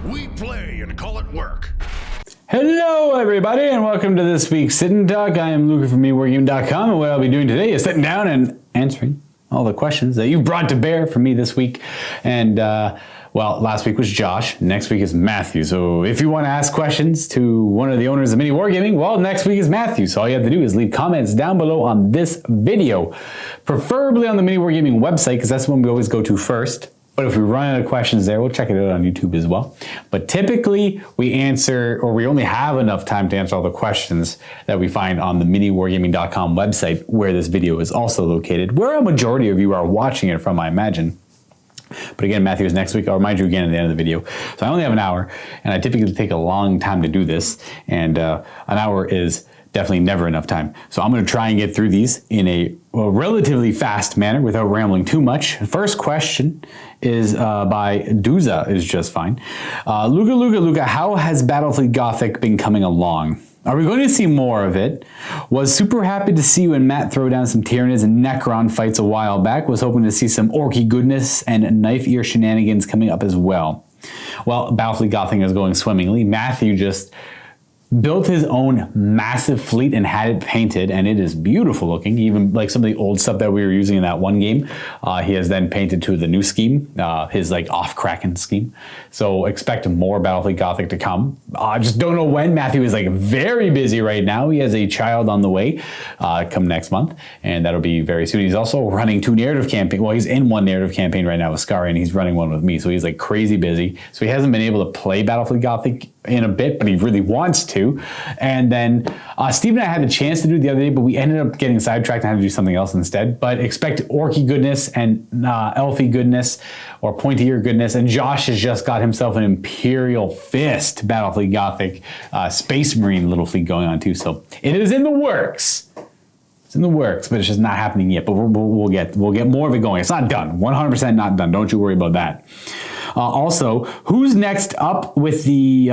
We play and call it work. Hello, everybody, and welcome to this week's Sit and Talk. I am Luka from MeWarGame.com, and what I'll be doing today is sitting down and answering all the questions that you've brought to bear for me this week. And, well, last week was Josh. Next week is Matthew. So if you want to ask questions to one of the owners of Mini Wargaming, well, next week is Matthew. So all you have to do is leave comments down below on this video, preferably on the Mini Wargaming website, because that's the one we always go to first. But if we run out of questions there, we'll check it out on YouTube as well. But typically we answer, or we only have enough time to answer all the questions that we find on the MiniWarGaming.com website, where this video is also located, where a majority of you are watching it from, I imagine. But again, Matthew is next week. I'll remind you again at the end of the video. So I only have an hour, and I typically take a long time to do this, and an hour is definitely never enough time. So I'm going to try and get through these in a relatively fast manner without rambling too much. First question is by Duza, is just fine. Luka, how has Battlefield Gothic been coming along? Are we going to see more of it? Was super happy to see you and Matt throw down some Tyranids and Necron fights a while back. Was hoping to see some Orky goodness and knife ear shenanigans coming up as well. Well, Battlefield Gothic is going swimmingly. Matthew just built his own massive fleet and had it painted, and it is beautiful looking. Even like some of the old stuff that we were using in that one game, he has then painted to the new scheme, his like off-Kraken scheme. So expect more Battlefield Gothic to come. I just don't know when. Matthew is like very busy right now. He has a child on the way come next month, and that'll be very soon. He's also running 2 narrative campaigns. Well, he's in one narrative campaign right now with Scary, and he's running one with me. So he's like crazy busy. So he hasn't been able to play Battlefield Gothic in a bit, but he really wants to. And then Steve and I had the chance to do it the other day, but we ended up getting sidetracked and had to do something else instead. But expect Orky goodness and Elfie goodness or pointy ear goodness. And Josh has just got himself an Imperial Fist Battlefield Gothic Space Marine little fleet going on too. So it is in the works. It's in the works, but it's just not happening yet. But we'll get more of it going. It's not done. 100% not done. Don't you worry about that. Also, who's next up with the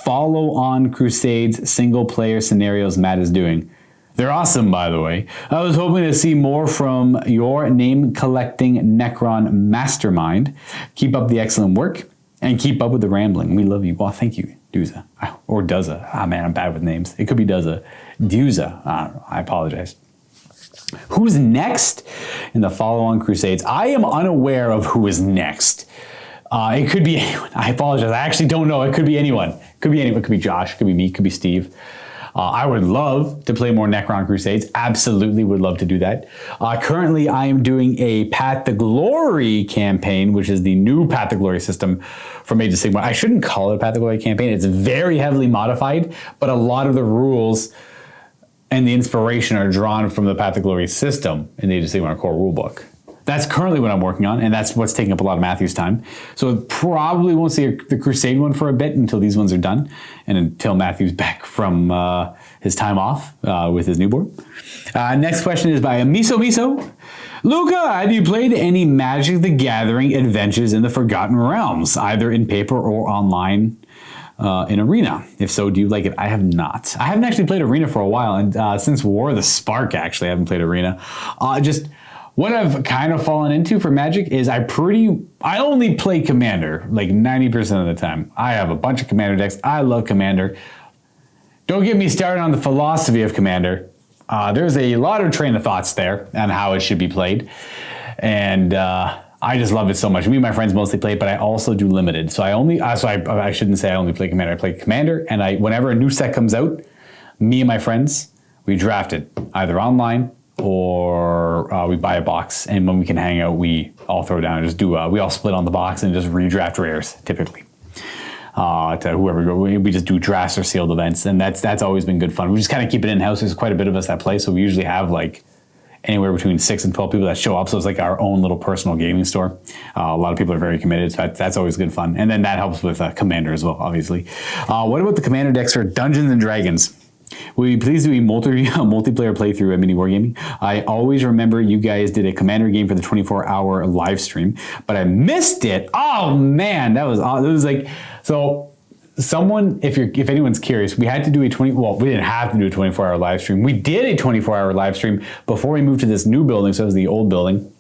follow-on Crusades single-player scenarios Matt is doing? They're awesome, by the way. I was hoping to see more from your name-collecting Necron mastermind. Keep up the excellent work, and keep up with the rambling. We love you. Well, thank you, Duza. Or Duza. Ah, man, I'm bad with names. It could be Duza. Duza. I apologize. Who's next in the follow-on Crusades? I am unaware of who is next. It could be anyone. I apologize. I actually don't know. It could be anyone. It could be anyone. It could be Josh. It could be me. It could be Steve. I would love to play more Necron Crusades. Absolutely would love to do that. Currently, I am doing a Path to Glory campaign, which is the new Path to Glory system from Age of Sigmar. I shouldn't call it a Path to Glory campaign. It's very heavily modified, but a lot of the rules and the inspiration are drawn from the Path to Glory system in the Age of Sigmar core rulebook. That's currently what I'm working on, and that's what's taking up a lot of Matthew's time. So probably won't see the Crusade one for a bit until these ones are done, and until Matthew's back from his time off with his newborn. Next question is by Miso. Luka, have you played any Magic the Gathering Adventures in the Forgotten Realms, either in paper or online? In Arena? If so, do you like it? I have not. I haven't actually played Arena for a while, and since War of the Spark, actually, I haven't played Arena. Just what I've kind of fallen into for Magic is I only play Commander like 90% of the time. I have a bunch of Commander decks. I love Commander. Don't get me started on the philosophy of Commander. There's a lot of train of thoughts there on how it should be played, and I just love it so much. Me and my friends mostly play it, but I also do limited. So I shouldn't say I only play Commander. I play Commander, and whenever a new set comes out, me and my friends, we draft it either online or we buy a box. And when we can hang out, we all throw down and just do. We all split on the box and just redraft rares typically. To whoever we just do drafts or sealed events, and that's always been good fun. We just kind of keep it in house. There's quite a bit of us that play, so we usually have like anywhere between 6 and 12 people that show up. So it's like our own little personal gaming store. A lot of people are very committed, so that's always good fun. And then that helps with Commander as well, obviously. What about the Commander decks for Dungeons and Dragons? Will you please do a multiplayer playthrough at Mini Wargaming? I always remember you guys did a Commander game for the 24-hour live stream, but I missed it. Oh man, it was like, so someone, if anyone's curious, we had to do we didn't have to do a 24-hour live stream. We did a 24-hour live stream before we moved to this new building, so it was the old building.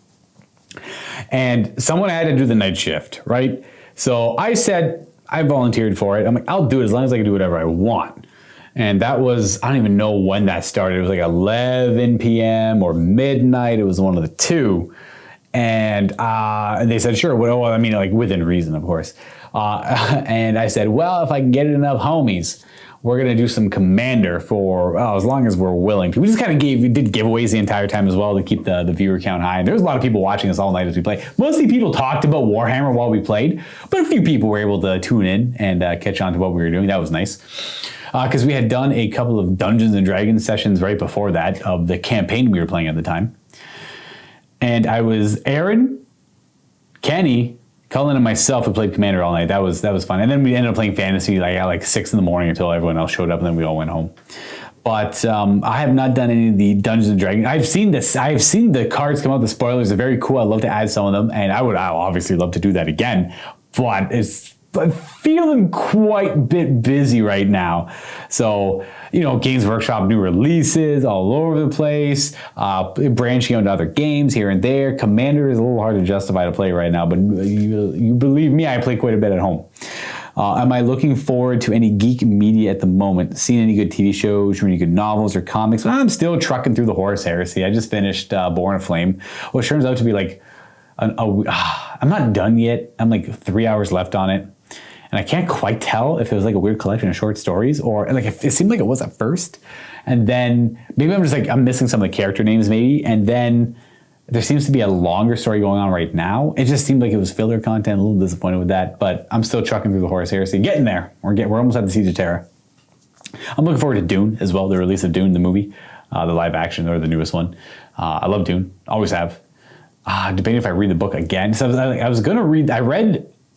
And someone had to do the night shift, right? So I said, I volunteered for it. I'm like, I'll do it as long as I can do whatever I want. And that was, I don't even know when that started. It was like 11 p.m. or midnight. It was one of the two. And they said, sure. Well, I mean, like within reason, of course. And I said, well, if I can get enough homies, we're going to do some Commander for, as long as we're willing to. We just kind of did giveaways the entire time as well to keep the viewer count high. And there was a lot of people watching us all night as we played. Mostly people talked about Warhammer while we played, but a few people were able to tune in and catch on to what we were doing. That was nice. Because we had done a couple of Dungeons and Dragons sessions right before that of the campaign we were playing at the time. And I was Aaron, Kenny, Cullen, and myself who played Commander all night. That was fun. And then we ended up playing Fantasy like at like 6 in the morning until everyone else showed up, and then we all went home. But I have not done any of the Dungeons and Dragons. I've seen the cards come out, the spoilers. They're very cool. I'd love to add some of them, and I would obviously love to do that again. But I'm feeling quite a bit busy right now. So, Games Workshop, new releases all over the place, branching out to other games here and there. Commander is a little hard to justify to play right now, but you believe me, I play quite a bit at home. Am I looking forward to any geek media at the moment? Seen any good TV shows or any good novels or comics? I'm still trucking through the Horus Heresy. I just finished Born Aflame, which turns out to be like, I'm not done yet. I'm like 3 hours left on it. And I can't quite tell if it was like a weird collection of short stories or like it seemed like it was at first. And then maybe I'm missing some of the character names maybe. And then there seems to be a longer story going on right now. It just seemed like it was filler content. A little disappointed with that, but I'm still trucking through the Horus Heresy. Getting there. We're almost at the Siege of Terra. I'm looking forward to Dune as well. The release of Dune, the movie, the live action or the newest one. I love Dune. Always have. Debating if I read the book again. So I was going to read.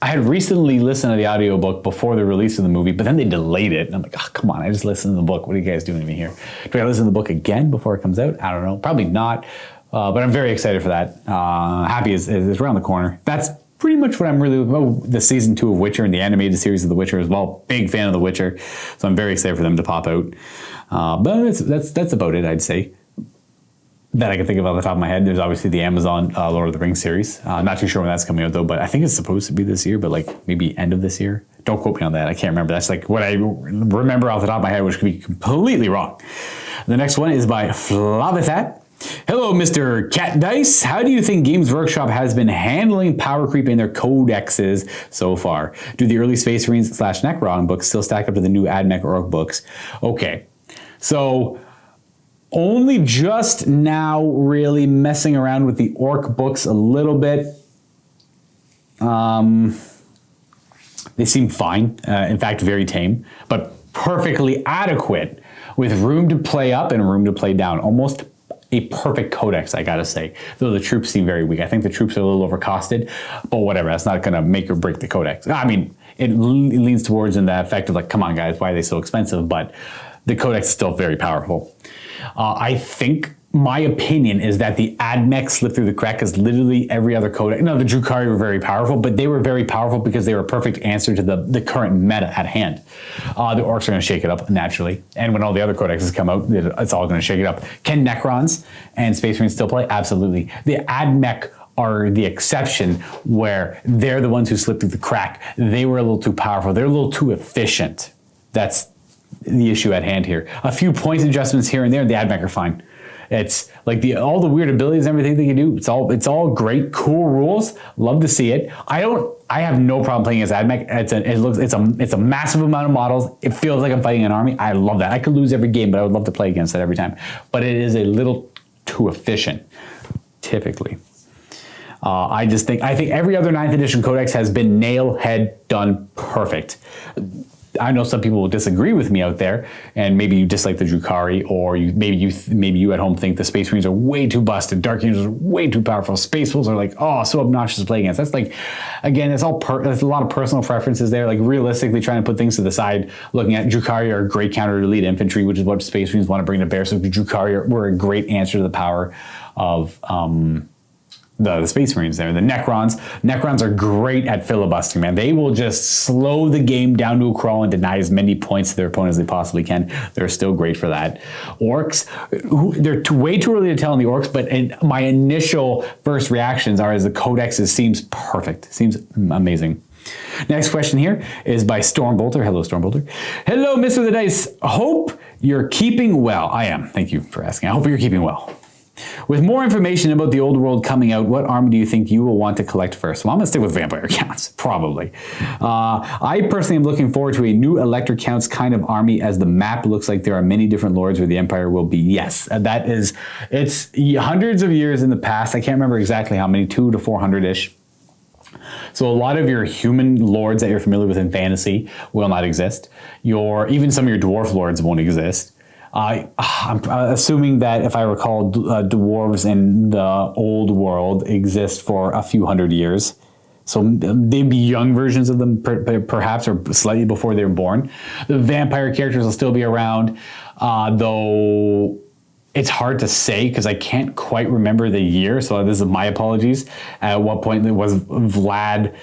I had recently listened to the audiobook before the release of the movie, but then they delayed it. And I'm like, come on, I just listened to the book. What are you guys doing to me here? Do I listen to the book again before it comes out? I don't know. Probably not. But I'm very excited for that. Happy is around the corner. That's pretty much what I'm really, the season 2 of Witcher and the animated series of The Witcher as well. Big fan of The Witcher. So I'm very excited for them to pop out. But that's about it, I'd say. That I can think of off the top of my head. There's obviously the Amazon Lord of the Rings series. Not too sure when that's coming out though, but I think it's supposed to be this year, but like maybe end of this year. Don't quote me on that. I can't remember. That's like what I remember off the top of my head, which could be completely wrong. The next one is by Flavithat. Hello, Mr. Cat Dice. How do you think Games Workshop has been handling power creep in their codexes so far? Do the early Space Marines / Necron books still stack up to the new AdMech Orc books? Okay, so only just now really messing around with the Orc books a little bit. They seem fine, in fact very tame, but perfectly adequate with room to play up and room to play down. Almost a perfect codex, I gotta say. Though the troops seem very weak. I think the troops are a little overcosted, but whatever, that's not gonna make or break the codex. I mean, it leans towards in the effect of like, come on guys, why are they so expensive? But the codex is still very powerful. I think my opinion is that the AdMech slipped through the crack because literally every other codex, no, the Drukhari were very powerful, but they were very powerful because they were a perfect answer to the current meta at hand. The Orcs are going to shake it up naturally. And when all the other codexes come out, it's all going to shake it up. Can Necrons and Space Marines still play? Absolutely. The AdMech are the exception where they're the ones who slipped through the crack. They were a little too powerful. They're a little too efficient. That's the issue at hand here. A few points adjustments here and there, the AdMech are fine. It's like all the weird abilities and everything they can do. It's all great, cool rules. Love to see it. I have no problem playing as AdMech. It's a massive amount of models. It feels like I'm fighting an army. I love that. I could lose every game, but I would love to play against it every time. But it is a little too efficient, typically. I think every other 9th edition codex has been nail head done perfect. I know some people will disagree with me out there, and maybe you dislike the Drukhari, or maybe you at home think the Space Marines are way too busted, Dark Angels are way too powerful, Space Wolves are like, so obnoxious to play against. That's like, again, there's a lot of personal preferences there. Like realistically, trying to put things to the side, looking at Drukhari are great counter to elite infantry, which is what Space Marines want to bring to bear. So Drukhari were a great answer to the power of the Space Marines there. The Necrons are great at filibustering, man. They will just slow the game down to a crawl and deny as many points to their opponents as they possibly can. They're still great for that. Orcs, they're way too early to tell on the Orcs, but my initial first reactions are as the codex seems perfect, seems amazing. Next question here is by Stormbolter. Hello, Stormbolter. Hello, Mr. the Dice. Hope you're keeping well. I am. Thank you for asking. I hope you're keeping well. With more information about the old world coming out, what army do you think you will want to collect first? Well, I'm going to stick with vampire counts, probably. I personally am looking forward to a new electric counts kind of army, as the map looks like there are many different lords where the empire will be. Yes, it's hundreds of years in the past. I can't remember exactly how many, 200 to 400-ish. So a lot of your human lords that you're familiar with in fantasy will not exist. Even some of your dwarf lords won't exist. I'm assuming that, if I recall, dwarves in the old world exist for a few hundred years. So they'd be young versions of them, perhaps, or slightly before they were born. The vampire characters will still be around, though it's hard to say because I can't quite remember the year. So this is my apologies. At what point was Vlad?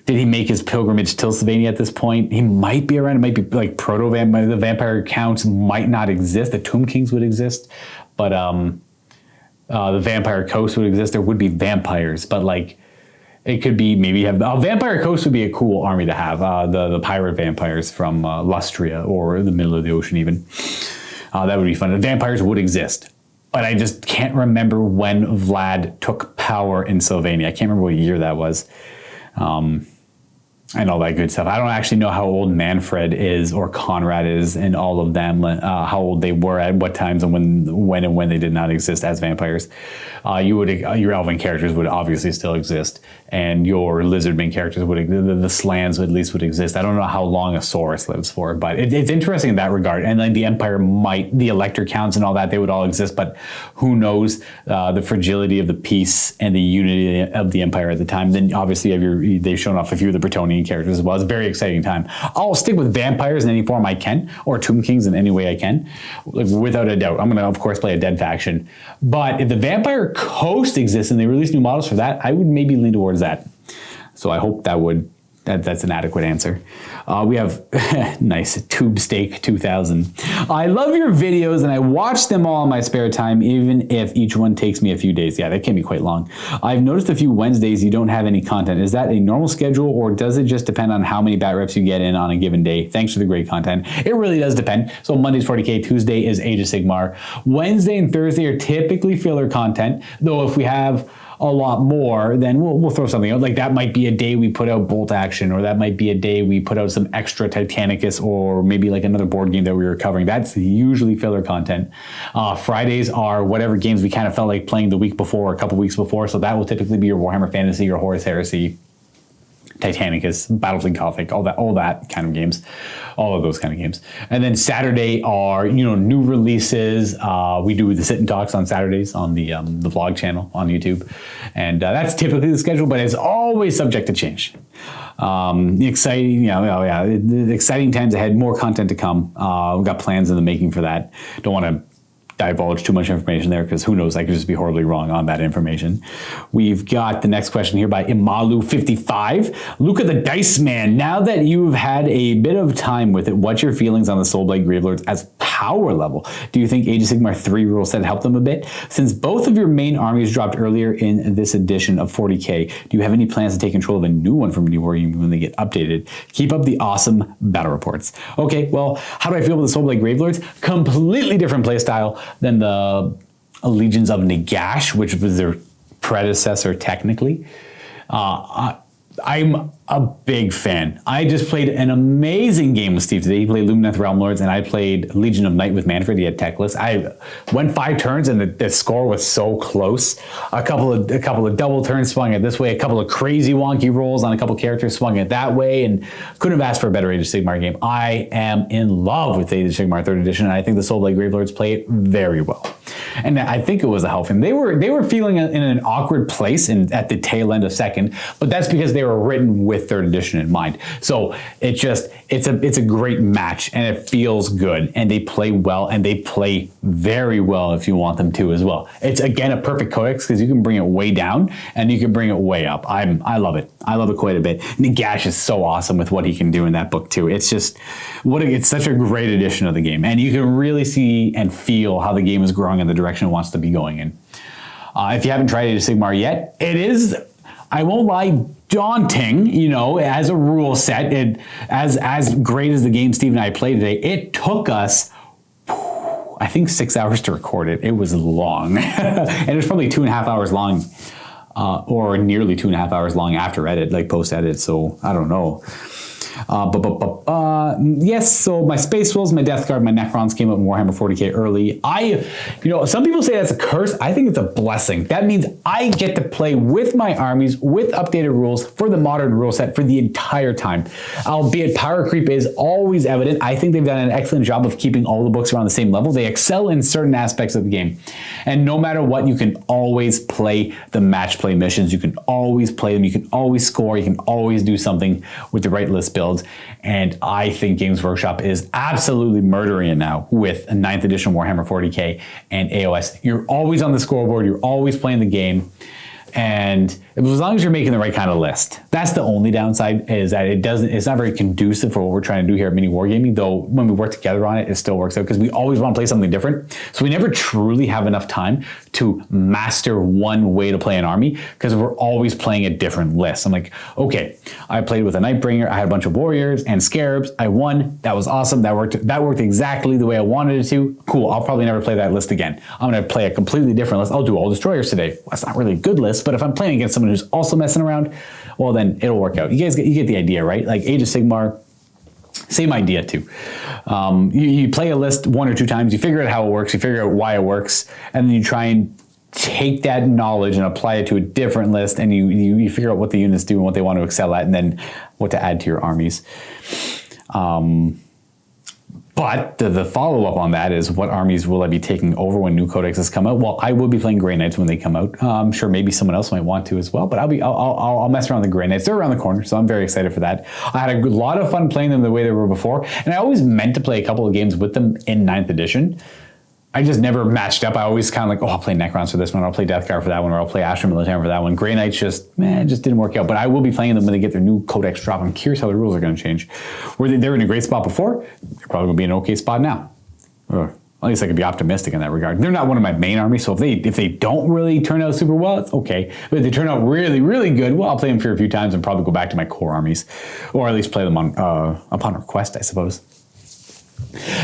Did he make his pilgrimage to Sylvania at this point? He might be around. It might be like proto-vampire. The vampire counts might not exist. The Tomb Kings would exist, but the vampire coast would exist. There would be vampires, but like it could be maybe have a vampire coast would be a cool army to have. The pirate vampires from Lustria or the middle of the ocean even. That would be fun. The vampires would exist, but I just can't remember when Vlad took power in Sylvania. I can't remember what year that was. And all that good stuff. I don't actually know how old Manfred is or Conrad is and all of them, how old they were at what times and when they did not exist as vampires. Your elven characters would obviously still exist, and your lizardman characters would, the Slans at least would exist. I don't know how long a Saurus lives for, but it's interesting in that regard. And then the Empire the elector counts and all that, they would all exist, but who knows the fragility of the peace and the unity of the Empire at the time. Then obviously they've shown off a few of the Bretonnian characters as well. It's a very exciting time. I'll stick with vampires in any form I can, or Tomb Kings in any way I can, without a doubt. I'm going to, of course, play a dead faction. But if the vampire coast exists and they release new models for that, I would maybe lean towards that. So I hope that's an adequate answer. We have nice Tube Steak 2000. I love your videos and I watch them all in my spare time, even if each one takes me a few days. Yeah, that can be quite long. I've noticed a few Wednesdays you don't have any content. Is that a normal schedule, or does it just depend on how many bat reps you get in on a given day? Thanks for the great content. It really does depend. So Monday's 40K, Tuesday is Age of Sigmar. Wednesday and Thursday are typically filler content, though if we have a lot more, then we'll throw something out. Like that might be a day we put out Bolt Action, or that might be a day we put out some extra Titanicus, or maybe like another board game that we were covering. That's usually filler content. Fridays are whatever games we kind of felt like playing the week before or a couple weeks before. So that will typically be your Warhammer Fantasy, your Horus Heresy, Titanicus, Battlefleet Gothic, all that kind of games, all of those kind of games. And then Saturday are, new releases. We do the sit and talks on Saturdays on the vlog channel on YouTube. And that's typically the schedule, but it's always subject to change. Exciting times ahead, more content to come. We've got plans in the making for that. Don't want to divulge too much information there, because who knows, I could just be horribly wrong on that information. We've got the next question here by Imalu55. Luka the Dice Man, now that you've had a bit of time with it, what's your feelings on the Soulblight Gravelords as power level? Do you think Age of Sigmar 3 rule set helped them a bit? Since both of your main armies dropped earlier in this edition of 40K, do you have any plans to take control of a new one from New Wargaming when they get updated? Keep up the awesome battle reports. Okay, well, how do I feel about the Soulblight Gravelords? Completely different playstyle than the Legions of Nagash, which was their predecessor technically. I'm a big fan. I just played an amazing game with Steve today. He played Lumineth Realm Lords, and I played Legion of Night with Manfred. He had Techless. I went 5 turns, and the score was so close. A couple of double turns swung it this way. A couple of crazy wonky rolls on a couple characters swung it that way, and couldn't have asked for a better Age of Sigmar game. I am in love with Age of Sigmar 3rd Edition, and I think the Soulblight Gravelords play it very well. And I think it was a help. And they were feeling in an awkward place at the tail end of 2nd, but that's because they were written with 3rd edition in mind. So it's a great match, and it feels good, and they play well, and they play very well if you want them to as well. It's again a perfect codex because you can bring it way down and you can bring it way up. I love it. I love it quite a bit. Nagash is so awesome with what he can do in that book too. It's just it's such a great edition of the game, and you can really see and feel how the game is growing in the direction it wants to be going in. If you haven't tried Age of Sigmar yet, it is, I won't lie, daunting, as a rule set. As great as the game Steve and I played today, it took us, I think, 6 hours to record it. It was long. And it was probably 2.5 hours long, or nearly 2.5 hours long after edit, like post edit. So I don't know. Yes, so my Space Wolves, my Death Guard, my Necrons came up in Warhammer 40k early. Some people say that's a curse. I think it's a blessing. That means I get to play with my armies, with updated rules for the modern rule set for the entire time. Albeit power creep is always evident. I think they've done an excellent job of keeping all the books around the same level. They excel in certain aspects of the game. And no matter what, you can always play the match play missions. You can always play them. You can always score. You can always do something with the right list build. And I think Games Workshop is absolutely murdering it now with a 9th edition Warhammer 40k and AOS. You're always on the scoreboard. You're always playing the game. And as long as you're making the right kind of list. That's the only downside, is that it's not very conducive for what we're trying to do here at Mini Wargaming, though when we work together on it, it still works out because we always want to play something different. So we never truly have enough time to master one way to play an army because we're always playing a different list. I'm like, okay, I played with a Nightbringer, I had a bunch of warriors and scarabs, I won, that was awesome, that worked exactly the way I wanted it to. Cool, I'll probably never play that list again. I'm gonna play a completely different list. I'll do all destroyers today. Well, that's not really a good list, but if I'm playing against someone who's also messing around, well then it'll work out. You get the idea, right? Like Age of Sigmar, same idea too. You play a list 1 or 2 times, you figure out how it works, you figure out why it works, and then you try and take that knowledge and apply it to a different list, and you figure out what the units do and what they want to excel at, and then what to add to your armies. But the follow-up on that is, what armies will I be taking over when new codexes come out? Well, I will be playing Grey Knights when they come out. I'm sure maybe someone else might want to as well, but I'll mess around with the Grey Knights. They're around the corner, so I'm very excited for that. I had a lot of fun playing them the way they were before, and I always meant to play a couple of games with them in 9th edition. I just never matched up. I always kind of like, I'll play Necrons for this one, I'll play Death Guard for that one, or I'll play Astra Militarum for that one. Grey Knights just didn't work out. But I will be playing them when they get their new codex drop. I'm curious how the rules are going to change. They were in a great spot before, they're probably going to be in an okay spot now. Or at least I could be optimistic in that regard. They're not one of my main armies, so if they don't really turn out super well, it's okay. But if they turn out really, really good, well, I'll play them for a few times and probably go back to my core armies. Or at least play them upon request, I suppose.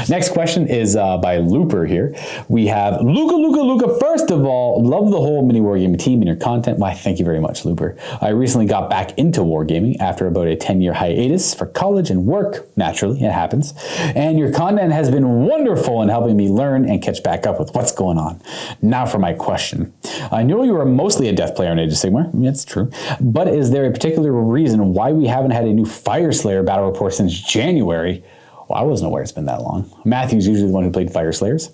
Next question is by Looper here. We have Luka. First of all, love the whole Mini Wargaming team and your content. Why, thank you very much, Looper. I recently got back into wargaming after about a 10-year hiatus for college and work. Naturally, it happens. And your content has been wonderful in helping me learn and catch back up with what's going on. Now for my question. I know you are mostly a Death player in Age of Sigmar. That's true. But is there a particular reason why we haven't had a new Fire Slayer battle report since January? Well, I wasn't aware it's been that long. Matthew's usually the one who played Fire Slayers.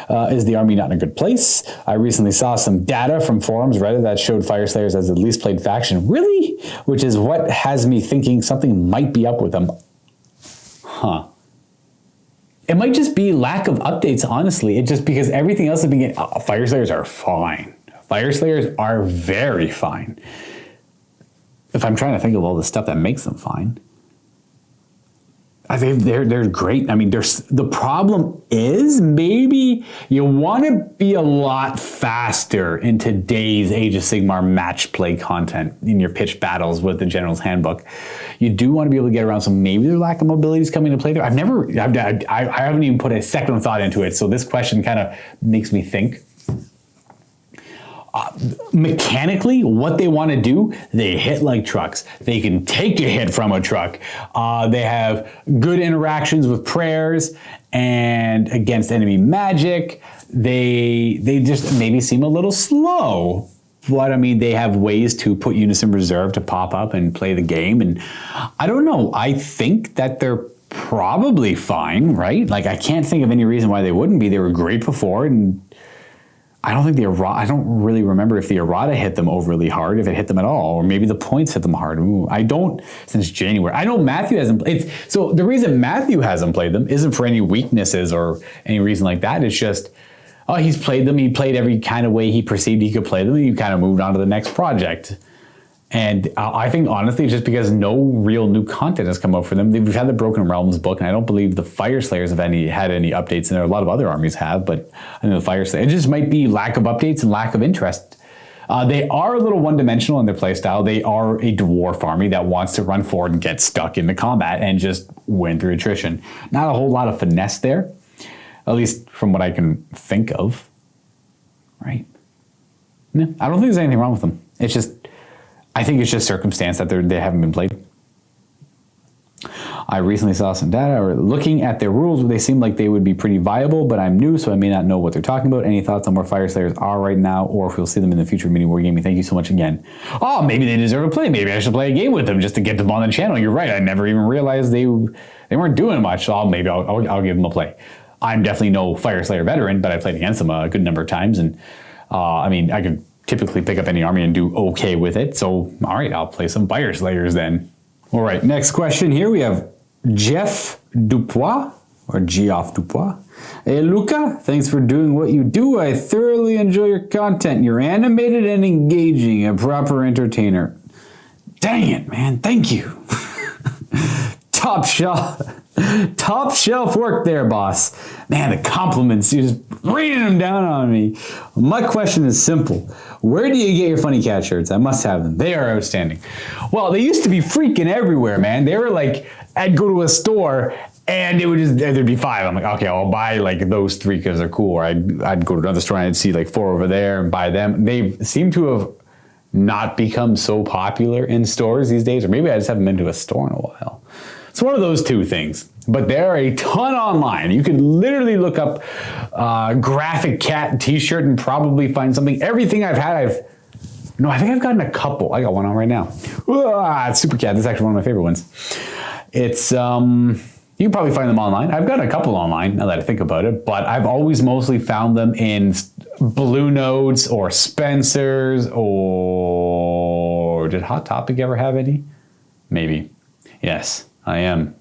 Is the army not in a good place? I recently saw some data from forums, Reddit, that showed Fire Slayers as the least played faction. Really? Which is what has me thinking something might be up with them. Huh. It might just be lack of updates, honestly. It's just because everything else has been getting... Fire Slayers are fine. Fire Slayers are very fine. If I'm trying to think of all the stuff that makes them fine... They're great. I mean, the problem is maybe you want to be a lot faster in today's Age of Sigmar match play content in your pitch battles with the General's Handbook. You do want to be able to get around, so maybe their lack of mobility is coming into play there. I haven't even put a second thought into it, so this question kind of makes me think. Mechanically, what they want to do, they hit like trucks. They can take a hit from a truck. They have good interactions with prayers and against enemy magic. They just maybe seem a little slow. But I mean, they have ways to put units in reserve to pop up and play the game. And I don't know. I think that they're probably fine, right? Like, I can't think of any reason why they wouldn't be. They were great before, and I don't think I don't really remember if the errata hit them overly hard, if it hit them at all, or maybe the points hit them hard. I don't, since January. I know Matthew hasn't played. So the reason Matthew hasn't played them isn't for any weaknesses or any reason like that. It's just, he's played them. He played every kind of way he perceived he could play them, and he kind of moved on to the next project. And I think, honestly, just because no real new content has come out for them. We've had the Broken Realms book, and I don't believe the Fire Slayers have had any updates in there. A lot of other armies have, but I think the Fire Slayers, it just might be lack of updates and lack of interest. They are a little one-dimensional in their playstyle. They are a dwarf army that wants to run forward and get stuck into combat and just win through attrition. Not a whole lot of finesse there, at least from what I can think of. Right? No, I don't think there's anything wrong with them. It's just, I think it's just circumstance that they haven't been played. I recently saw some data, or looking at their rules, they seem like they would be pretty viable, but I'm new, so I may not know what they're talking about. Any thoughts on where Fire Slayers are right now, or if we'll see them in the future mini wargaming? Thank you so much again. Oh, maybe they deserve a play. Maybe I should play a game with them just to get them on the channel. You're right. I never even realized they weren't doing much, so maybe I'll give them a play. I'm definitely no Fire Slayer veteran, but I played against them a good number of times, and I mean, I could typically pick up any army and do okay with it. So, all right, I'll play some Fire Slayers then. All right, next question here. We have Jeff Dupois, or Geoff Dupois. Hey, Luka, thanks for doing what you do. I thoroughly enjoy your content. You're animated and engaging, a proper entertainer. Dang it, man. Thank you. Top shelf work there, boss. Man, the compliments, you're just raining them down on me. My question is simple. Where do you get your funny cat shirts? I must have them. They are outstanding. Well, they used to be freaking everywhere, man. They were like, I'd go to a store and it would just, there'd be 5. I'm like, okay, I'll buy like those 3 because they're cool. Or I'd go to another store and I'd see like 4 over there and buy them. They seem to have not become so popular in stores these days, or maybe I just haven't been to a store in a while. It's one of those 2 things, but there are a ton online. You can literally look up graphic cat t-shirt and probably find something. Everything I've had, I think I've gotten a couple. I got one on right now. It's Super Cat. This is actually one of my favorite ones. It's, you can probably find them online. I've got a couple online now that I think about it, but I've always mostly found them in Blue Notes or Spencer's, or did Hot Topic ever have any? Maybe. Yes. I am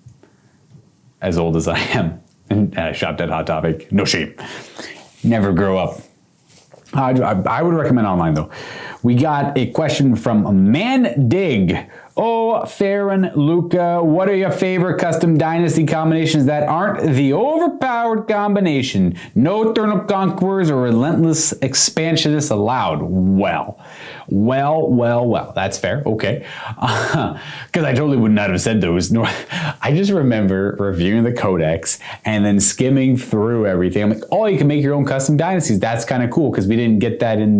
as old as I am, and I shopped at Hot Topic. No shame. Never grow up. I would recommend online though. We got a question from Man Dig. Oh, Farron, Luka, what are your favorite custom dynasty combinations that aren't the overpowered combination? No turnip conquerors or relentless expansionists allowed. Well, that's fair. Okay. Because I totally would not have said those. I just remember reviewing the codex and then skimming through everything. I'm like, oh, you can make your own custom dynasties. That's kind of cool because we didn't get that in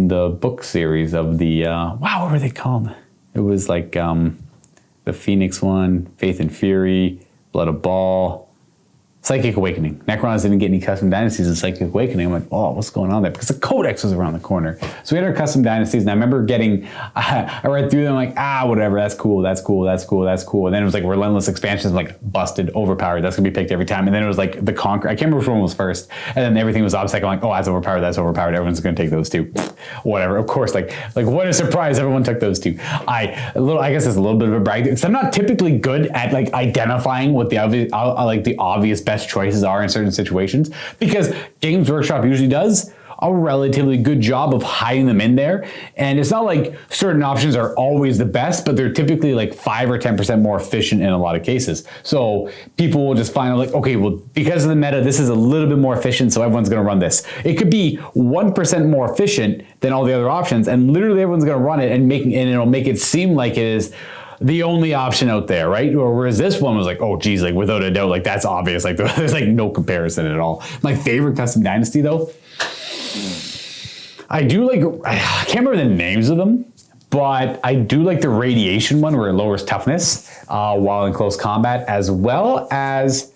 the book series of the, wow, what were they called? It was like the Phoenix one, Faith and Fury, Blood of Baal, Psychic Awakening. Necrons didn't get any custom dynasties in Psychic Awakening. I'm like, oh, what's going on there? Because the Codex was around the corner. So we had our custom dynasties, and I remember getting, I read through them like, whatever, that's cool. And then it was like Relentless Expansions, like busted, overpowered. That's going to be picked every time. And then it was like the Conquer. I can't remember which one was first. And then everything was obstacle. I'm like, oh, that's overpowered. Everyone's going to take those 2. Whatever. Of course, like what a surprise. Everyone took those 2. I guess it's a little bit of a brag because I'm not typically good at like identifying what the obvious best choices are in certain situations, because Games Workshop usually does a relatively good job of hiding them in there. And it's not like certain options are always the best, but they're typically like 5 or 10% more efficient in a lot of cases. So people will just find out like, okay, well, because of the meta, this is a little bit more efficient, so everyone's gonna run this. It could be 1% more efficient than all the other options, and literally everyone's gonna run it and it'll make it seem like it is the only option out there, right? Or whereas this one was like, oh geez, like without a doubt, like that's obvious. Like there's like no comparison at all. My favorite custom dynasty though, I can't remember the names of them, but I do like the radiation one where it lowers toughness while in close combat, as well as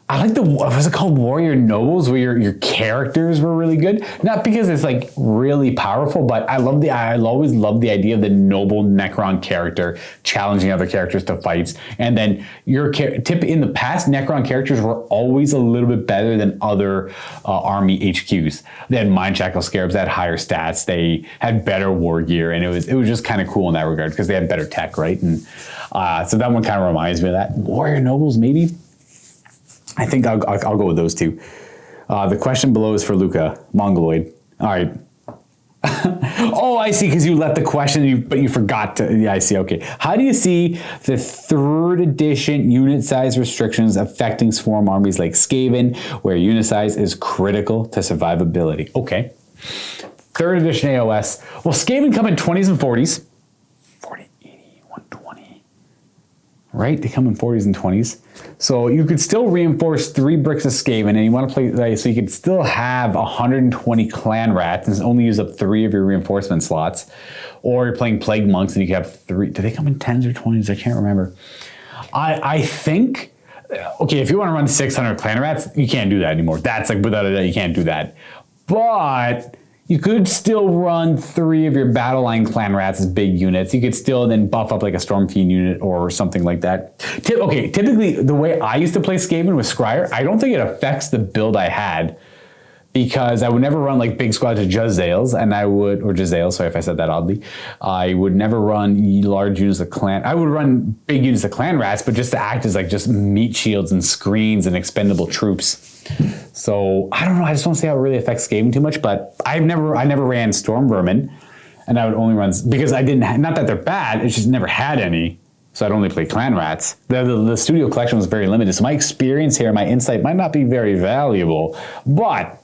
I like was it called Warrior Nobles, where your characters were really good? Not because it's like really powerful, but I always loved the idea of the noble Necron character challenging other characters to fights. And then in the past, Necron characters were always a little bit better than other army HQs. They had Mind Shackle Scarabs, they had higher stats, they had better war gear, and it was just kind of cool in that regard because they had better tech, right? And so that one kind of reminds me of that. Warrior Nobles, maybe? I think I'll go with those 2. The question below is for Luka, Mongoloid. All right. Oh, I see, because you left the question, but you forgot to, yeah, I see, okay. How do you see the 3rd edition unit size restrictions affecting swarm armies like Skaven, where unit size is critical to survivability? Okay. 3rd edition AOS. Well, Skaven come in 20s and 40s. 40, 80, 120. Right? They come in 40s and 20s. So you could still reinforce 3 bricks of Skaven, and you want to play, so you could still have 120 clan rats and only use up 3 of your reinforcement slots. Or you're playing Plague Monks and you can have 3. Do they come in 10s or 20s? I can't remember. I think, okay, if you want to run 600 clan rats, you can't do that anymore. That's like, without a doubt, you can't do that. But you could still run 3 of your battle line clan rats as big units. You could still then buff up like a Storm Fiend unit or something like that. Okay, typically the way I used to play Skaven with Scryer, I don't think it affects the build I had, because I would never run like big squads of Jezzails, and I would, or Jezzails, sorry if I said that oddly. I would never run large units of clan. I would run big units of clan rats, but just to act as like just meat shields and screens and expendable troops. So I don't know. I just don't see how it really affects Skaven too much. But I never ran Storm Vermin, and I would only run because I didn't. Not that they're bad. It's just never had any. So I'd only play clan rats. The studio collection was very limited. So my experience here, my insight might not be very valuable, but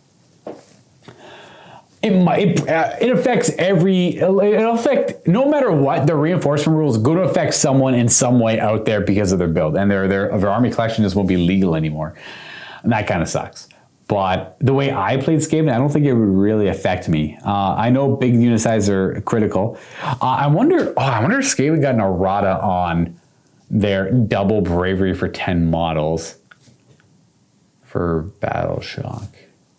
it affects it'll affect, no matter what, the reinforcement rule is going to affect someone in some way out there because of their build, and their army collection just won't be legal anymore. And that kind of sucks. But the way I played Skaven, I don't think it would really affect me. I know big unit sizes are critical. I wonder if Skaven got an errata on their double bravery for 10 models for Battle Shock.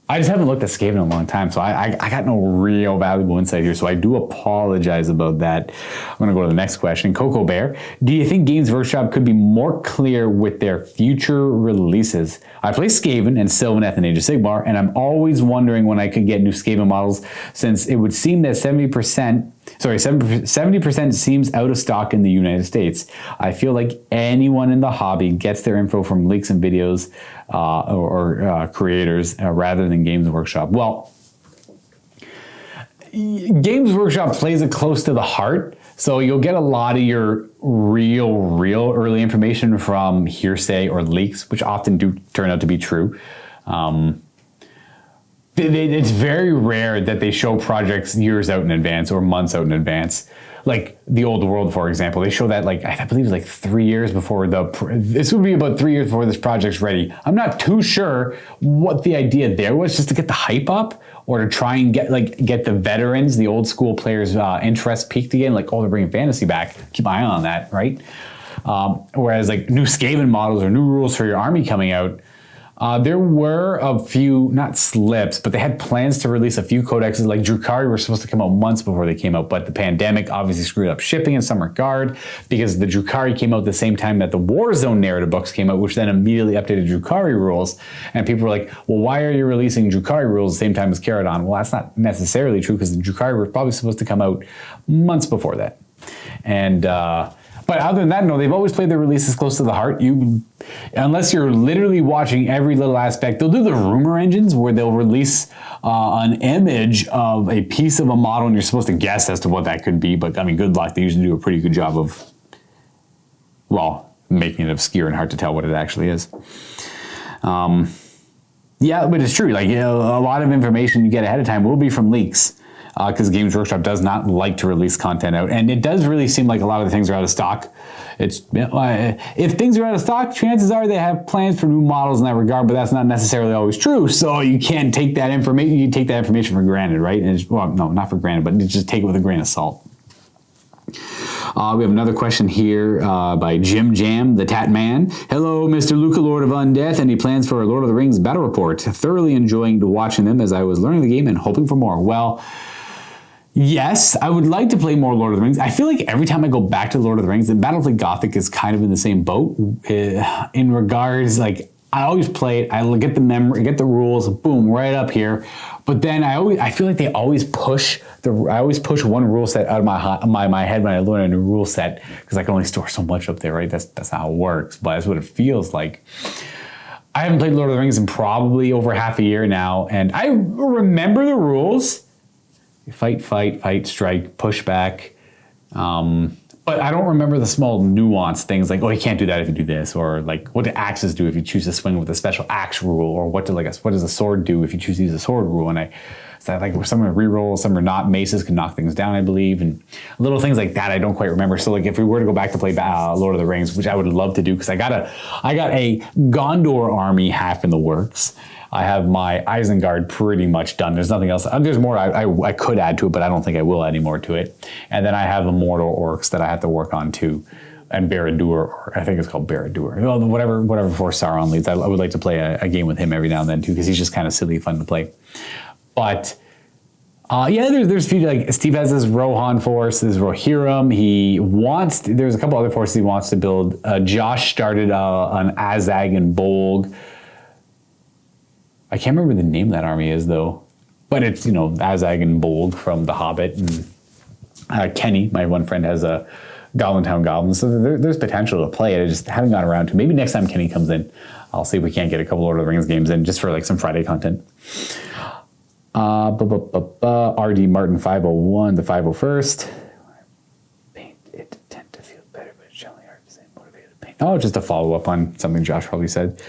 I just haven't looked at Skaven in a long time, so I got no real valuable insight here, so I do apologize about that. I'm going to go to the next question. Coco Bear, do you think Games Workshop could be more clear with their future releases? I play Skaven and Sylvaneth and Age of Sigmar, and I'm always wondering when I could get new Skaven models, since it would seem that 70% seems out of stock in the United States. I feel like anyone in the hobby gets their info from leaks and videos or creators rather than Games Workshop. Well, Games Workshop plays it close to the heart, so you'll get a lot of your real early information from hearsay or leaks, which often do turn out to be true. It's very rare that they show projects years out in advance or months out in advance. Like the Old World, for example, they show that like, I believe it's like 3 years before this would be about 3 years before this project's ready. I'm not too sure what the idea there was, just to get the hype up or to try and get the veterans, the old school players' interest peaked again. Like, oh, they're bringing fantasy back. Keep an eye on that, right? Whereas like new Skaven models or new rules for your army coming out, there were a few, not slips, but they had plans to release a few codexes. Like Drukhari were supposed to come out months before they came out, but the pandemic obviously screwed up shipping in some regard, because the Drukhari came out at the same time that the Warzone narrative books came out, which then immediately updated Drukhari rules. And people were like, well, why are you releasing Drukhari rules at the same time as Caradon? Well, that's not necessarily true, because the Drukhari were probably supposed to come out months before that. And but other than that, no, they've always played their releases close to the heart. Unless you're literally watching every little aspect, they'll do the rumor engines where they'll release an image of a piece of a model, and you're supposed to guess as to what that could be. But I mean, good luck. They usually do a pretty good job of, well, making it obscure and hard to tell what it actually is. Yeah, but it's true. Like, you know, a lot of information you get ahead of time will be from leaks. Because Games Workshop does not like to release content out, and it does really seem like a lot of the things are out of stock. It's if things are out of stock, chances are they have plans for new models in that regard, but that's not necessarily always true. So you can't take that information. You take that information for granted, right? And well, no, not for granted, but just take it with a grain of salt. We have another question here by Jim Jam, the Tat Man. Hello, Mr. Luka, Lord of Undeath. Any plans for a Lord of the Rings battle report? Thoroughly enjoying watching them as I was learning the game and hoping for more. Well, yes, I would like to play more Lord of the Rings. I feel like every time I go back to Lord of the Rings, and Battlefield Gothic is kind of in the same boat in regards, like, I always play it, I get the memory, get the rules, boom, right up here. But then I feel like they always push one rule set out of my head when I learn a new rule set, because I can only store so much up there, right? That's not how it works, but that's what it feels like. I haven't played Lord of the Rings in probably over half a year now, and I remember the rules. Fight, strike, push back, But I don't remember the small nuanced things like, oh, you can't do that if you do this, or like what do axes do if you choose to swing with a special axe rule, or what does a sword do if you choose to use a sword rule? And so like some are reroll, some are not. Maces can knock things down, I believe, and little things like that I don't quite remember. So like if we were to go back to play Lord of the Rings, which I would love to do, because I got a Gondor army half in the works. I have my Isengard pretty much done. There's nothing else. There's more I could add to it, but I don't think I will add any more to it. And then I have Immortal Orcs that I have to work on too. And Barad-dûr, or I think it's called Barad-dûr. Well, whatever force Sauron leads. I would like to play a game with him every now and then too, because he's just kind of silly fun to play. But there's a few, like Steve has this Rohan force, this Rohirrim. There's a couple other forces he wants to build. Josh started an Azag and Bolg. I can't remember the name of that army is though, but it's, Azag and Bolg from The Hobbit, and Kenny, my one friend, has a Goblin Town Goblins, so there's potential to play it. I just haven't gotten around to. Maybe next time Kenny comes in, I'll see if we can't get a couple Lord of the Rings games in just for like some Friday content. RD Martin 501, the 501st. Paint it tend to feel better, but it's generally hard to say motivated to paint. Oh, just a follow up on something Josh probably said.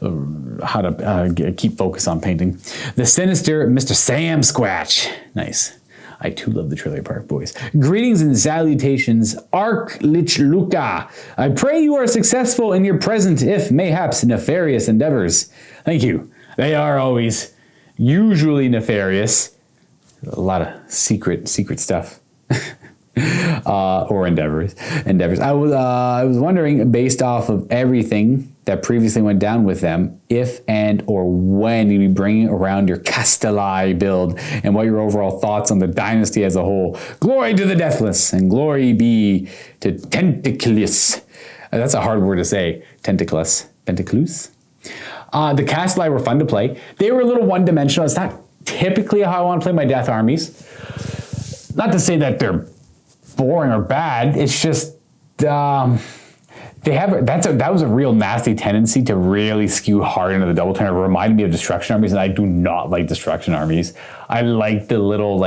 How to keep focus on painting. The sinister Mr. Sam Squatch. Nice. I too love the Trailer Park Boys. Greetings and salutations, Archlich Luka. I pray you are successful in your present, if mayhaps nefarious endeavors. Thank you. They are always usually nefarious. A lot of secret stuff. Or endeavors. I was wondering, based off of everything that previously went down with them, if and or when you'll be bringing around your Castelli build, and what your overall thoughts on the dynasty as a whole. Glory to the Deathless, and glory be to Tentaclus. That's a hard word to say. Tentaclus. Tentaclus? The Castelli were fun to play. They were a little one-dimensional. It's not typically how I want to play my Death armies. Not to say that they're boring or bad. It's just that was a real nasty tendency to really skew hard into the double turn. It reminded me of destruction armies, and I do not like destruction armies. I like the little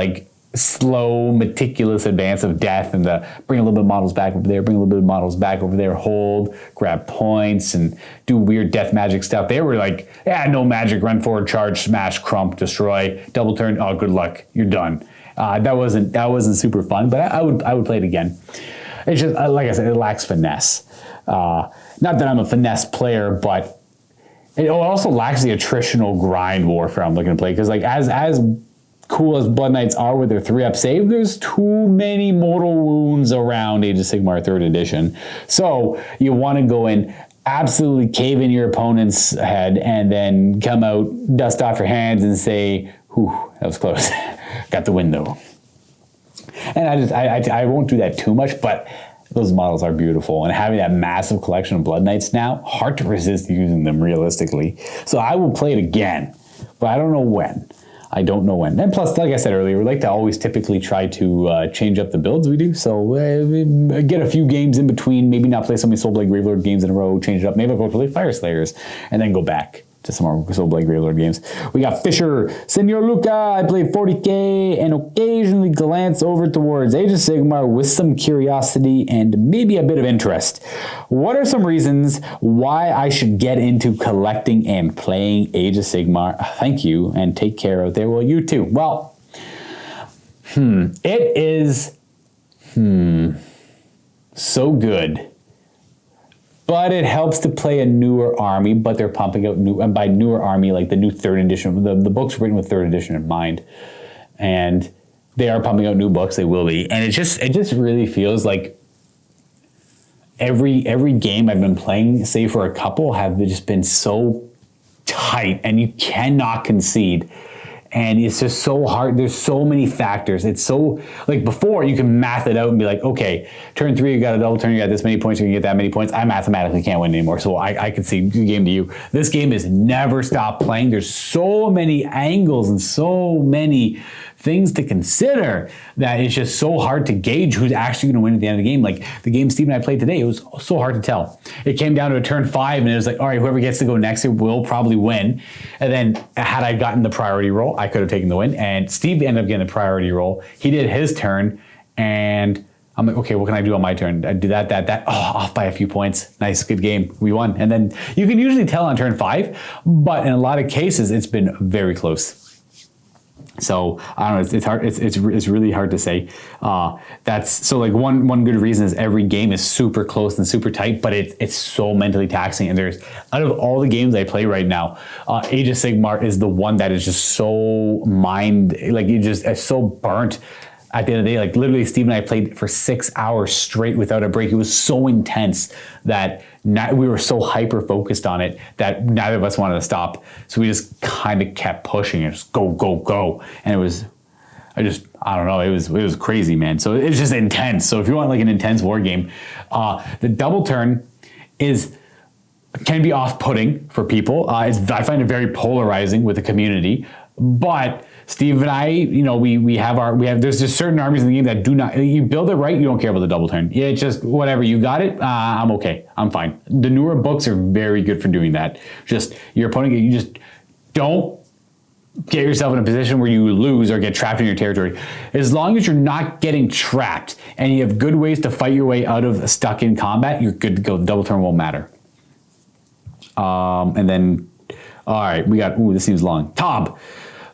slow, meticulous advance of death, and the bring a little bit of models back over there, bring a little bit of models back over there, hold, grab points, and do weird death magic stuff. They were like, no magic, run forward, charge, smash, crump, destroy, double turn. Oh, good luck, you're done. That wasn't super fun, but I would play it again. It's just, like I said, it lacks finesse. Not that I'm a finesse player, but it also lacks the attritional grind warfare I'm looking to play. Because as cool as Blood Knights are with their 3-up save, there's too many mortal wounds around Age of Sigmar 3rd edition. So you want to go in, absolutely cave in your opponent's head, and then come out, dust off your hands, and say, "Whew, that was close." Got the win though. And I won't do that too much, but those models are beautiful, and having that massive collection of Blood Knights now, hard to resist using them realistically. So I will play it again, but I don't know when. And plus, like I said earlier, we like to always typically try to change up the builds we do. So get a few games in between, maybe not play so many Soulblade Gravelord games in a row, change it up. Maybe I'll go play Fire Slayers, and then go back to some more Soulblade Gravelord games. We got Fisher, Senor Luka. I play 40k and occasionally glance over towards Age of Sigmar with some curiosity and maybe a bit of interest. What are some reasons why I should get into collecting and playing Age of Sigmar? Thank you, and take care out there. Well, you too. Well, it is so good. But it helps to play a newer army, but they're pumping out new, and by newer army, like the new 3rd edition, the books written with 3rd edition in mind. And they are pumping out new books, they will be. And it just really feels like every game I've been playing, save for a couple, have just been so tight, and you cannot concede. And it's just so hard. There's so many factors. It's so, like before, you can math it out and be like, okay, turn 3, you got a double turn, you got this many points, you can get that many points. I mathematically can't win anymore. So I can see the game to you. This game is never stop playing. There's so many angles and so many things to consider that it's just so hard to gauge who's actually going to win at the end of the game. Like the game Steve and I played today, it was so hard to tell. It came down to a turn 5, and it was like, all right, whoever gets to go next will probably win. And then had I gotten the priority roll, I could have taken the win. And Steve ended up getting the priority roll. He did his turn, and I'm like, okay, what can I do on my turn? I do that. Oh, off by a few points. Nice, good game. We won. And then you can usually tell on turn 5, but in a lot of cases, it's been very close. So I don't know. It's hard. It's really hard to say. That's so like one good reason is every game is super close and super tight, but it's so mentally taxing. And there's out of all the games I play right now, Age of Sigmar is the one that is just so it's so burnt. At the end of the day, like literally Steve and I played for 6 hours straight without a break. It was so intense that we were so hyper focused on it that neither of us wanted to stop. So we just kind of kept pushing and just go. And it was, I don't know, it was crazy, man. So it's just intense. So if you want like an intense war game, the double turn can be off-putting for people. I find it very polarizing with the community, but Steve and I, there's just certain armies in the game that do not, you build it right, you don't care about the double turn. Yeah, it's just whatever, you got it, I'm okay, I'm fine. The newer books are very good for doing that. Just your opponent, you just don't get yourself in a position where you lose or get trapped in your territory. As long as you're not getting trapped and you have good ways to fight your way out of stuck in combat, you're good to go. The double turn won't matter. And then, all right, we got, this seems long. Tob.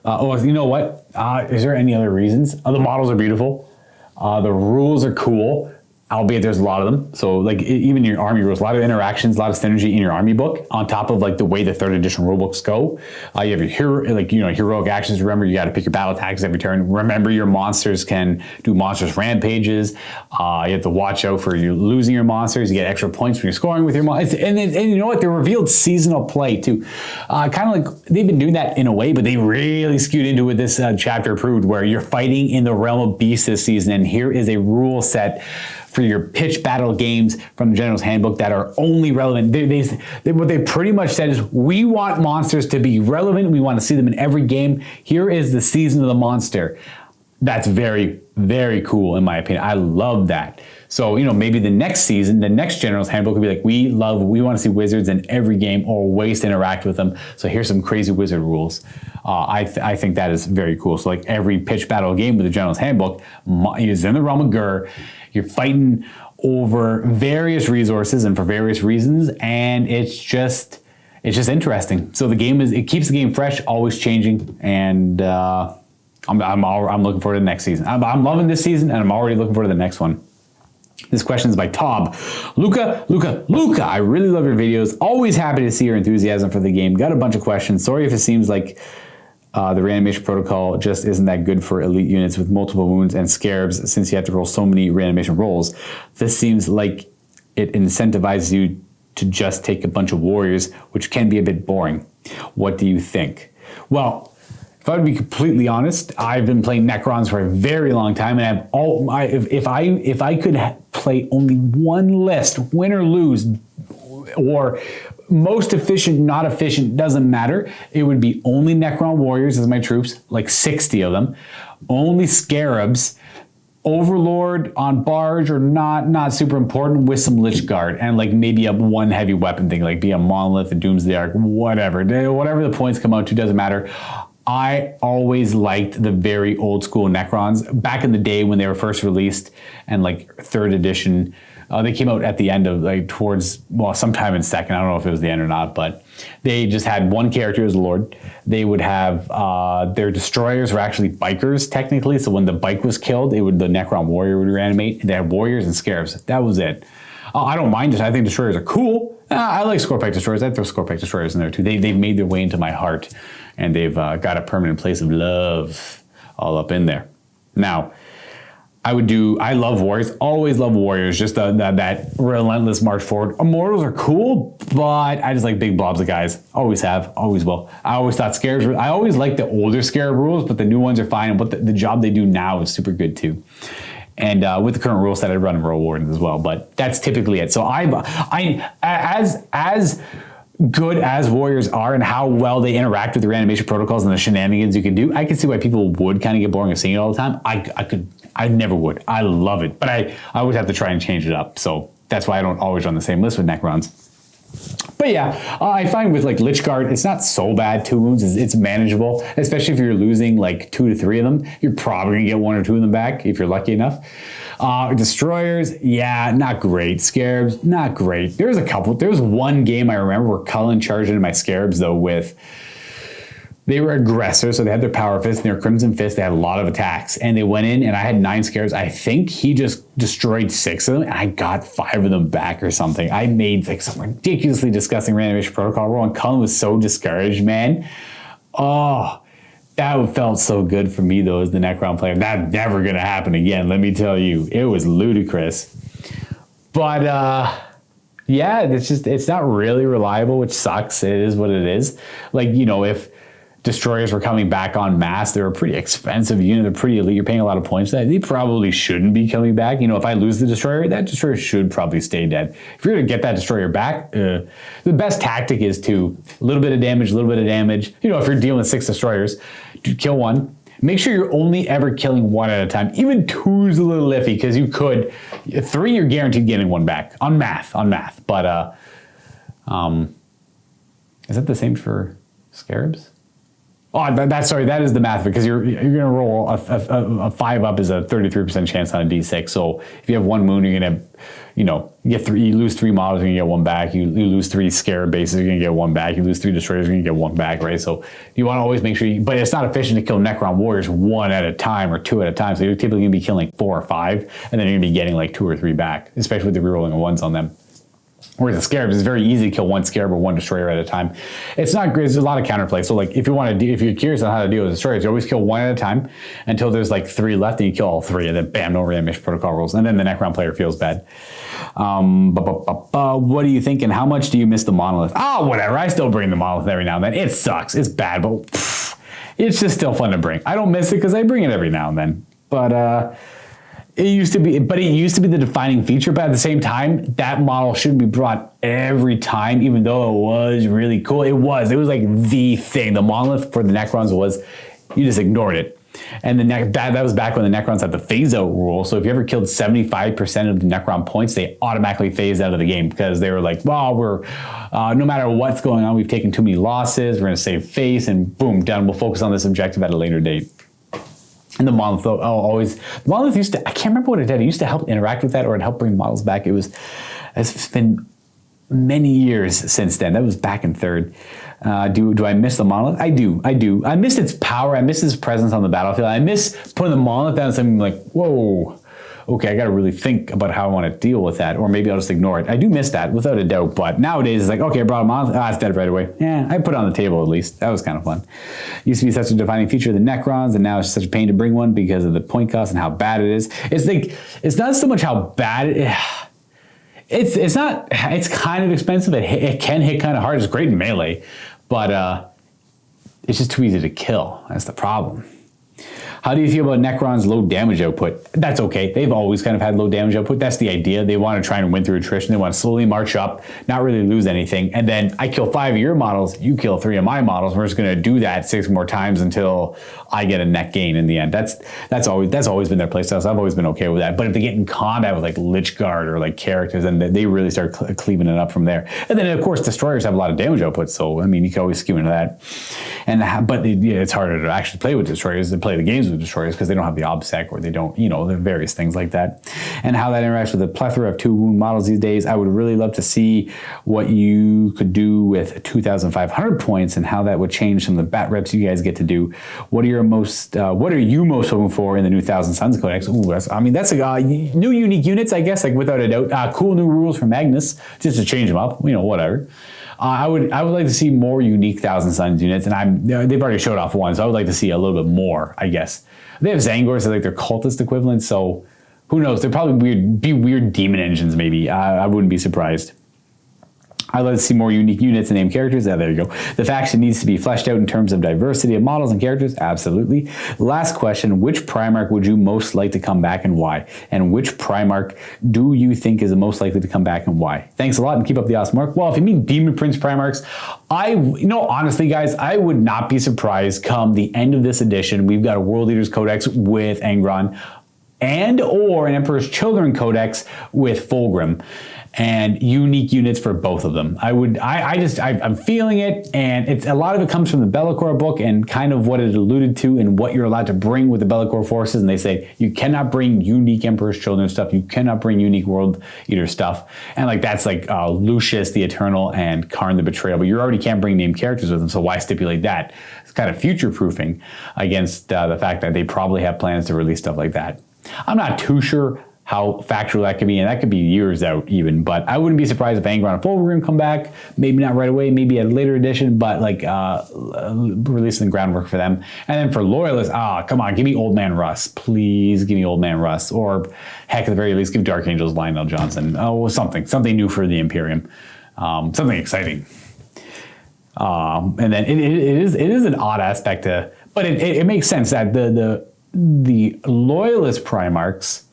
You know what? Is there any other reasons? The models are beautiful. The rules are cool, albeit there's a lot of them. So like even your army rules, a lot of interactions, a lot of synergy in your army book on top of like the way the 3rd edition rulebooks go. You have your heroic actions. Remember, you got to pick your battle attacks every turn. Remember, your monsters can do monstrous rampages. You have to watch out for you losing your monsters. You get extra points when you're scoring with your monsters. And you know what? They revealed seasonal play too. Kind of like they've been doing that in a way, but they really skewed into it this chapter approved, where you're fighting in the realm of beasts this season. And here is a rule set for your pitch battle games from the General's Handbook that are only relevant. What they pretty much said is, we want monsters to be relevant. We want to see them in every game. Here is the season of the monster. That's very, very cool in my opinion. I love that. So, maybe the next season, the next General's Handbook will be like, we want to see wizards in every game or ways to interact with them. So here's some crazy wizard rules. I think that is very cool. So like every pitch battle game with the General's Handbook is in the realm of Gur. You're fighting over various resources and for various reasons, and it's just interesting. So the game it keeps the game fresh, always changing, and I'm looking forward to the next season. I'm loving this season, and I'm already looking forward to the next one. This question is by Tob. Luka, I really love your videos. Always happy to see your enthusiasm for the game. Got a bunch of questions. Sorry if it seems like the reanimation protocol just isn't that good for elite units with multiple wounds and scarabs, since you have to roll so many reanimation rolls. This seems like it incentivizes you to just take a bunch of warriors, which can be a bit boring. What do you think? Well, if I would be completely honest, I've been playing Necrons for a very long time, and if I could play only one list, win or lose, or most efficient, not efficient, doesn't matter. It would be only Necron warriors as my troops, like 60 of them, only scarabs, Overlord on barge or not super important, with some Lich Guard, and like maybe a one heavy weapon thing, like be a Monolith, a Doomsday Arc, whatever the points come out to, doesn't matter. I always liked the very old school Necrons back in the day when they were first released, and like 3rd edition. They came out at the end of sometime in 2nd. I don't know if it was the end or not, but they just had one character as a Lord. They would have their destroyers were actually bikers technically. So when the bike was killed, the Necron warrior would reanimate. They had warriors and scarabs. That was it. I don't mind it. I think destroyers are cool. I like Scorpack destroyers. I'd throw Scorpack destroyers in there too. They've made their way into my heart, and they've got a permanent place of love all up in there. Now, I love warriors, always love warriors, just that relentless march forward. Immortals are cool, but I just like big blobs of guys. Always have, always will. I always thought scarabs, I always liked the older scarab rules, but the new ones are fine, and the job they do now is super good too. And with the current rule set, I run Royal Wardens as well, but that's typically it. So as good as warriors are and how well they interact with the reanimation protocols and the shenanigans you can do, I can see why people would kind of get boring of seeing it all the time. I never would. I love it, but I always have to try and change it up. So that's why I don't always run the same list with Necrons. But yeah, I find with like Lichguard, it's not so bad. 2 wounds, it's manageable, especially if you're losing like 2 to 3 of them. You're probably gonna get 1 or 2 of them back if you're lucky enough. Destroyers, yeah, not great. Scarabs, not great. There was one game I remember where Cullen charged into my Scarabs though with, they were aggressors, so they had their Power Fist and their Crimson Fist. They had a lot of attacks, and they went in, and I had 9 Scarabs. I think he just destroyed 6 of them, and I got 5 of them back or something. I made like some ridiculously disgusting Reanimation Protocol roll, and Cullen was so discouraged, man. Oh, that felt so good for me though as the Necron player. That's never gonna happen again. Let me tell you, it was ludicrous. But yeah, it's not really reliable, which sucks. It is what it is. Like, you know, if Destroyers were coming back en masse, they're a pretty expensive unit. They're pretty elite. You're paying a lot of points for that. They probably shouldn't be coming back. You know, if I lose the Destroyer, that Destroyer should probably stay dead. If you're going to get that Destroyer back, the best tactic is to a little bit of damage, a little bit of damage. You know, if you're dealing with 6 Destroyers, kill 1. Make sure you're only ever killing 1 at a time. Even 2 is a little iffy because you could. 3, you're guaranteed getting 1 back on math. But is that the same for Scarabs? Oh, that is the math, because you're going to roll a 5 up is a 33% chance on a D6. So if you have 1 wound, you're going to, you know, you lose 3 models, you're going to get 1 back. You lose 3 Scarab bases, you're going to get 1 back. You lose 3 Destroyers, you're going to get 1 back, right? So you want to always make sure but it's not efficient to kill Necron Warriors 1 at a time or 2 at a time. So you're typically going to be killing like 4 or 5, and then you're going to be getting like 2 or 3 back, especially with the rerolling of 1s on them. Whereas the Scarabs, it's very easy to kill 1 Scarab or 1 Destroyer at a time. It's not great. There's a lot of counterplay. So like if you're curious on how to deal with Destroyers, you always kill 1 at a time until there's like 3 left, and you kill all 3, and then bam, no Reanimation Protocol rolls, and then the Necron player feels bad. What do you think, and how much do you miss the Monolith? Oh, whatever. I still bring the Monolith every now and then. It sucks. It's bad, but it's just still fun to bring. I don't miss it because I bring it every now and then. But it used to be the defining feature, but at the same time, that model shouldn't be brought every time, even though it was really cool. It was like the thing. The Monolith for the Necrons was, you just ignored it. And that was back when the Necrons had the phase out rule. So if you ever killed 75% of the Necron points, they automatically phased out of the game, because they were like, well, we're no matter what's going on, we've taken too many losses, we're going to save face, and boom, done. We'll focus on this objective at a later date. And the Monolith, the Monolith used to, I can't remember what it did. It used to help interact with that, or it helped bring models back. It's been many years since then. That was back in 3rd. Do I miss the Monolith? I do. I miss its power. I miss its presence on the battlefield. I miss putting the Monolith down and something like, whoa, okay, I got to really think about how I want to deal with that, or maybe I'll just ignore it. I do miss that, without a doubt, but nowadays it's like, okay, I brought a Monolith, it's dead right away. Yeah, I put it on the table at least. That was kind of fun. Used to be such a defining feature of the Necrons, and now it's such a pain to bring one because of the point cost and how bad it is. It's like, it's not so much how bad it is. It's kind of expensive. It can hit kind of hard. It's great in melee, but it's just too easy to kill. That's the problem. How do you feel about Necron's low damage output? That's okay. They've always kind of had low damage output. That's the idea. They want to try and win through attrition. They want to slowly march up, not really lose anything. And then I kill 5 of your models, you kill 3 of my models. We're just going to do that 6 more times until I get a net gain in the end. That's always been their playstyle. So I've always been okay with that. But if they get in combat with like Lichguard or like characters, then they really start cleaving it up from there. And then of course Destroyers have a lot of damage output. So I mean, you can always skew into that. But it's harder to actually play with Destroyers than play the games with Destroyers, because they don't have the OBSEC, or they don't, the various things like that. And how that interacts with the plethora of 2 wound models these days. I would really love to see what you could do with 2,500 points, and how that would change some of the bat reps you guys get to do. What are you most hoping for in the new 1,000 Suns Codex? Ooh, that's new unique units, I guess, like without a doubt. Cool new rules for Magnus, just to change them up, whatever. I would like to see more unique 1,000 Suns units, and they've already showed off 1, so I would like to see a little bit more, I guess. They have Zangors, so like their cultist equivalent, so who knows? They're probably weird demon engines, maybe. I wouldn't be surprised. I'd like to see more unique units and named characters. There you go. The faction needs to be fleshed out in terms of diversity of models and characters. Absolutely. Last question, which Primarch would you most like to come back and why? And which Primarch do you think is the most likely to come back and why? Thanks a lot and keep up the awesome work. Well, if you mean Demon Prince Primarchs, honestly, guys, I would not be surprised come the end of this edition. We've got a World Leaders Codex with Angron, and or an Emperor's Children Codex with Fulgrim. and unique units for both of them. I'm feeling it, and it's a lot of it comes from the Be'lakor book and kind of what it alluded to and what you're allowed to bring with the Be'lakor forces. And they say you cannot bring unique Emperor's Children stuff, you cannot bring unique World Eater stuff, and like that's like Lucius the Eternal and Karn the Betrayal. But you already can't bring named characters with them, so why stipulate that? It's kind of future proofing against the fact that they probably have plans to release stuff like that. I'm not too sure how factual that could be, and that could be years out even, but I wouldn't be surprised if Angron and Fulgrim come back, maybe not right away, maybe at a later edition, but like releasing the groundwork for them. And then for Loyalists, come on, give me Old Man Russ. Please give me Old Man Russ, or heck, at the very least, give Dark Angels Lionel Johnson. Oh, something new for the Imperium, something exciting. And then it is an odd aspect to, but it makes sense that the Loyalist Primarchs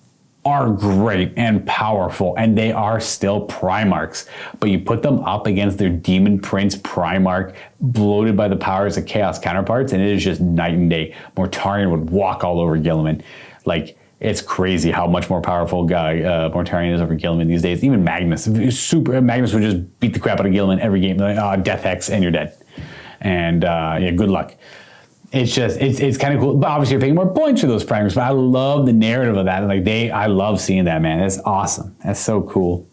are great and powerful, and they are still Primarchs. But you put them up against their Demon Prince Primarch, bloated by the powers of Chaos counterparts, and it is just night and day. Mortarion would walk all over Guilliman. Like, it's crazy how much more powerful Mortarion is over Guilliman these days. Even Magnus. Magnus would just beat the crap out of Guilliman every game. Like, Death Hex, and you're dead. And good luck. It's kind of cool, but obviously you're paying more points for those primers. But I love the narrative of that. Like I love seeing that, man. That's awesome. That's so cool.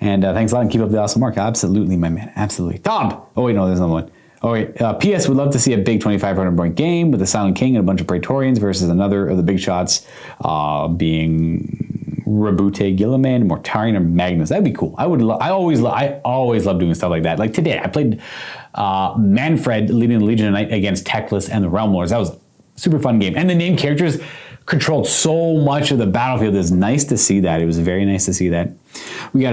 And thanks a lot, and keep up the awesome work. Absolutely, my man. Absolutely. Tom. Oh wait, no, there's another one. Oh wait. P.S. Would love to see a big 2,500 point game with the Silent King and a bunch of Praetorians versus another of the big shots, being Rabute Guilliman, Mortarion, or Magnus. That'd be cool. I always love doing stuff like that. Like today, I played Manfred leading the Legion of Night against Teclis and the Realm Lords. That was a super fun game. And the named characters controlled so much of the battlefield. It's nice to see that. It was very nice to see that. We got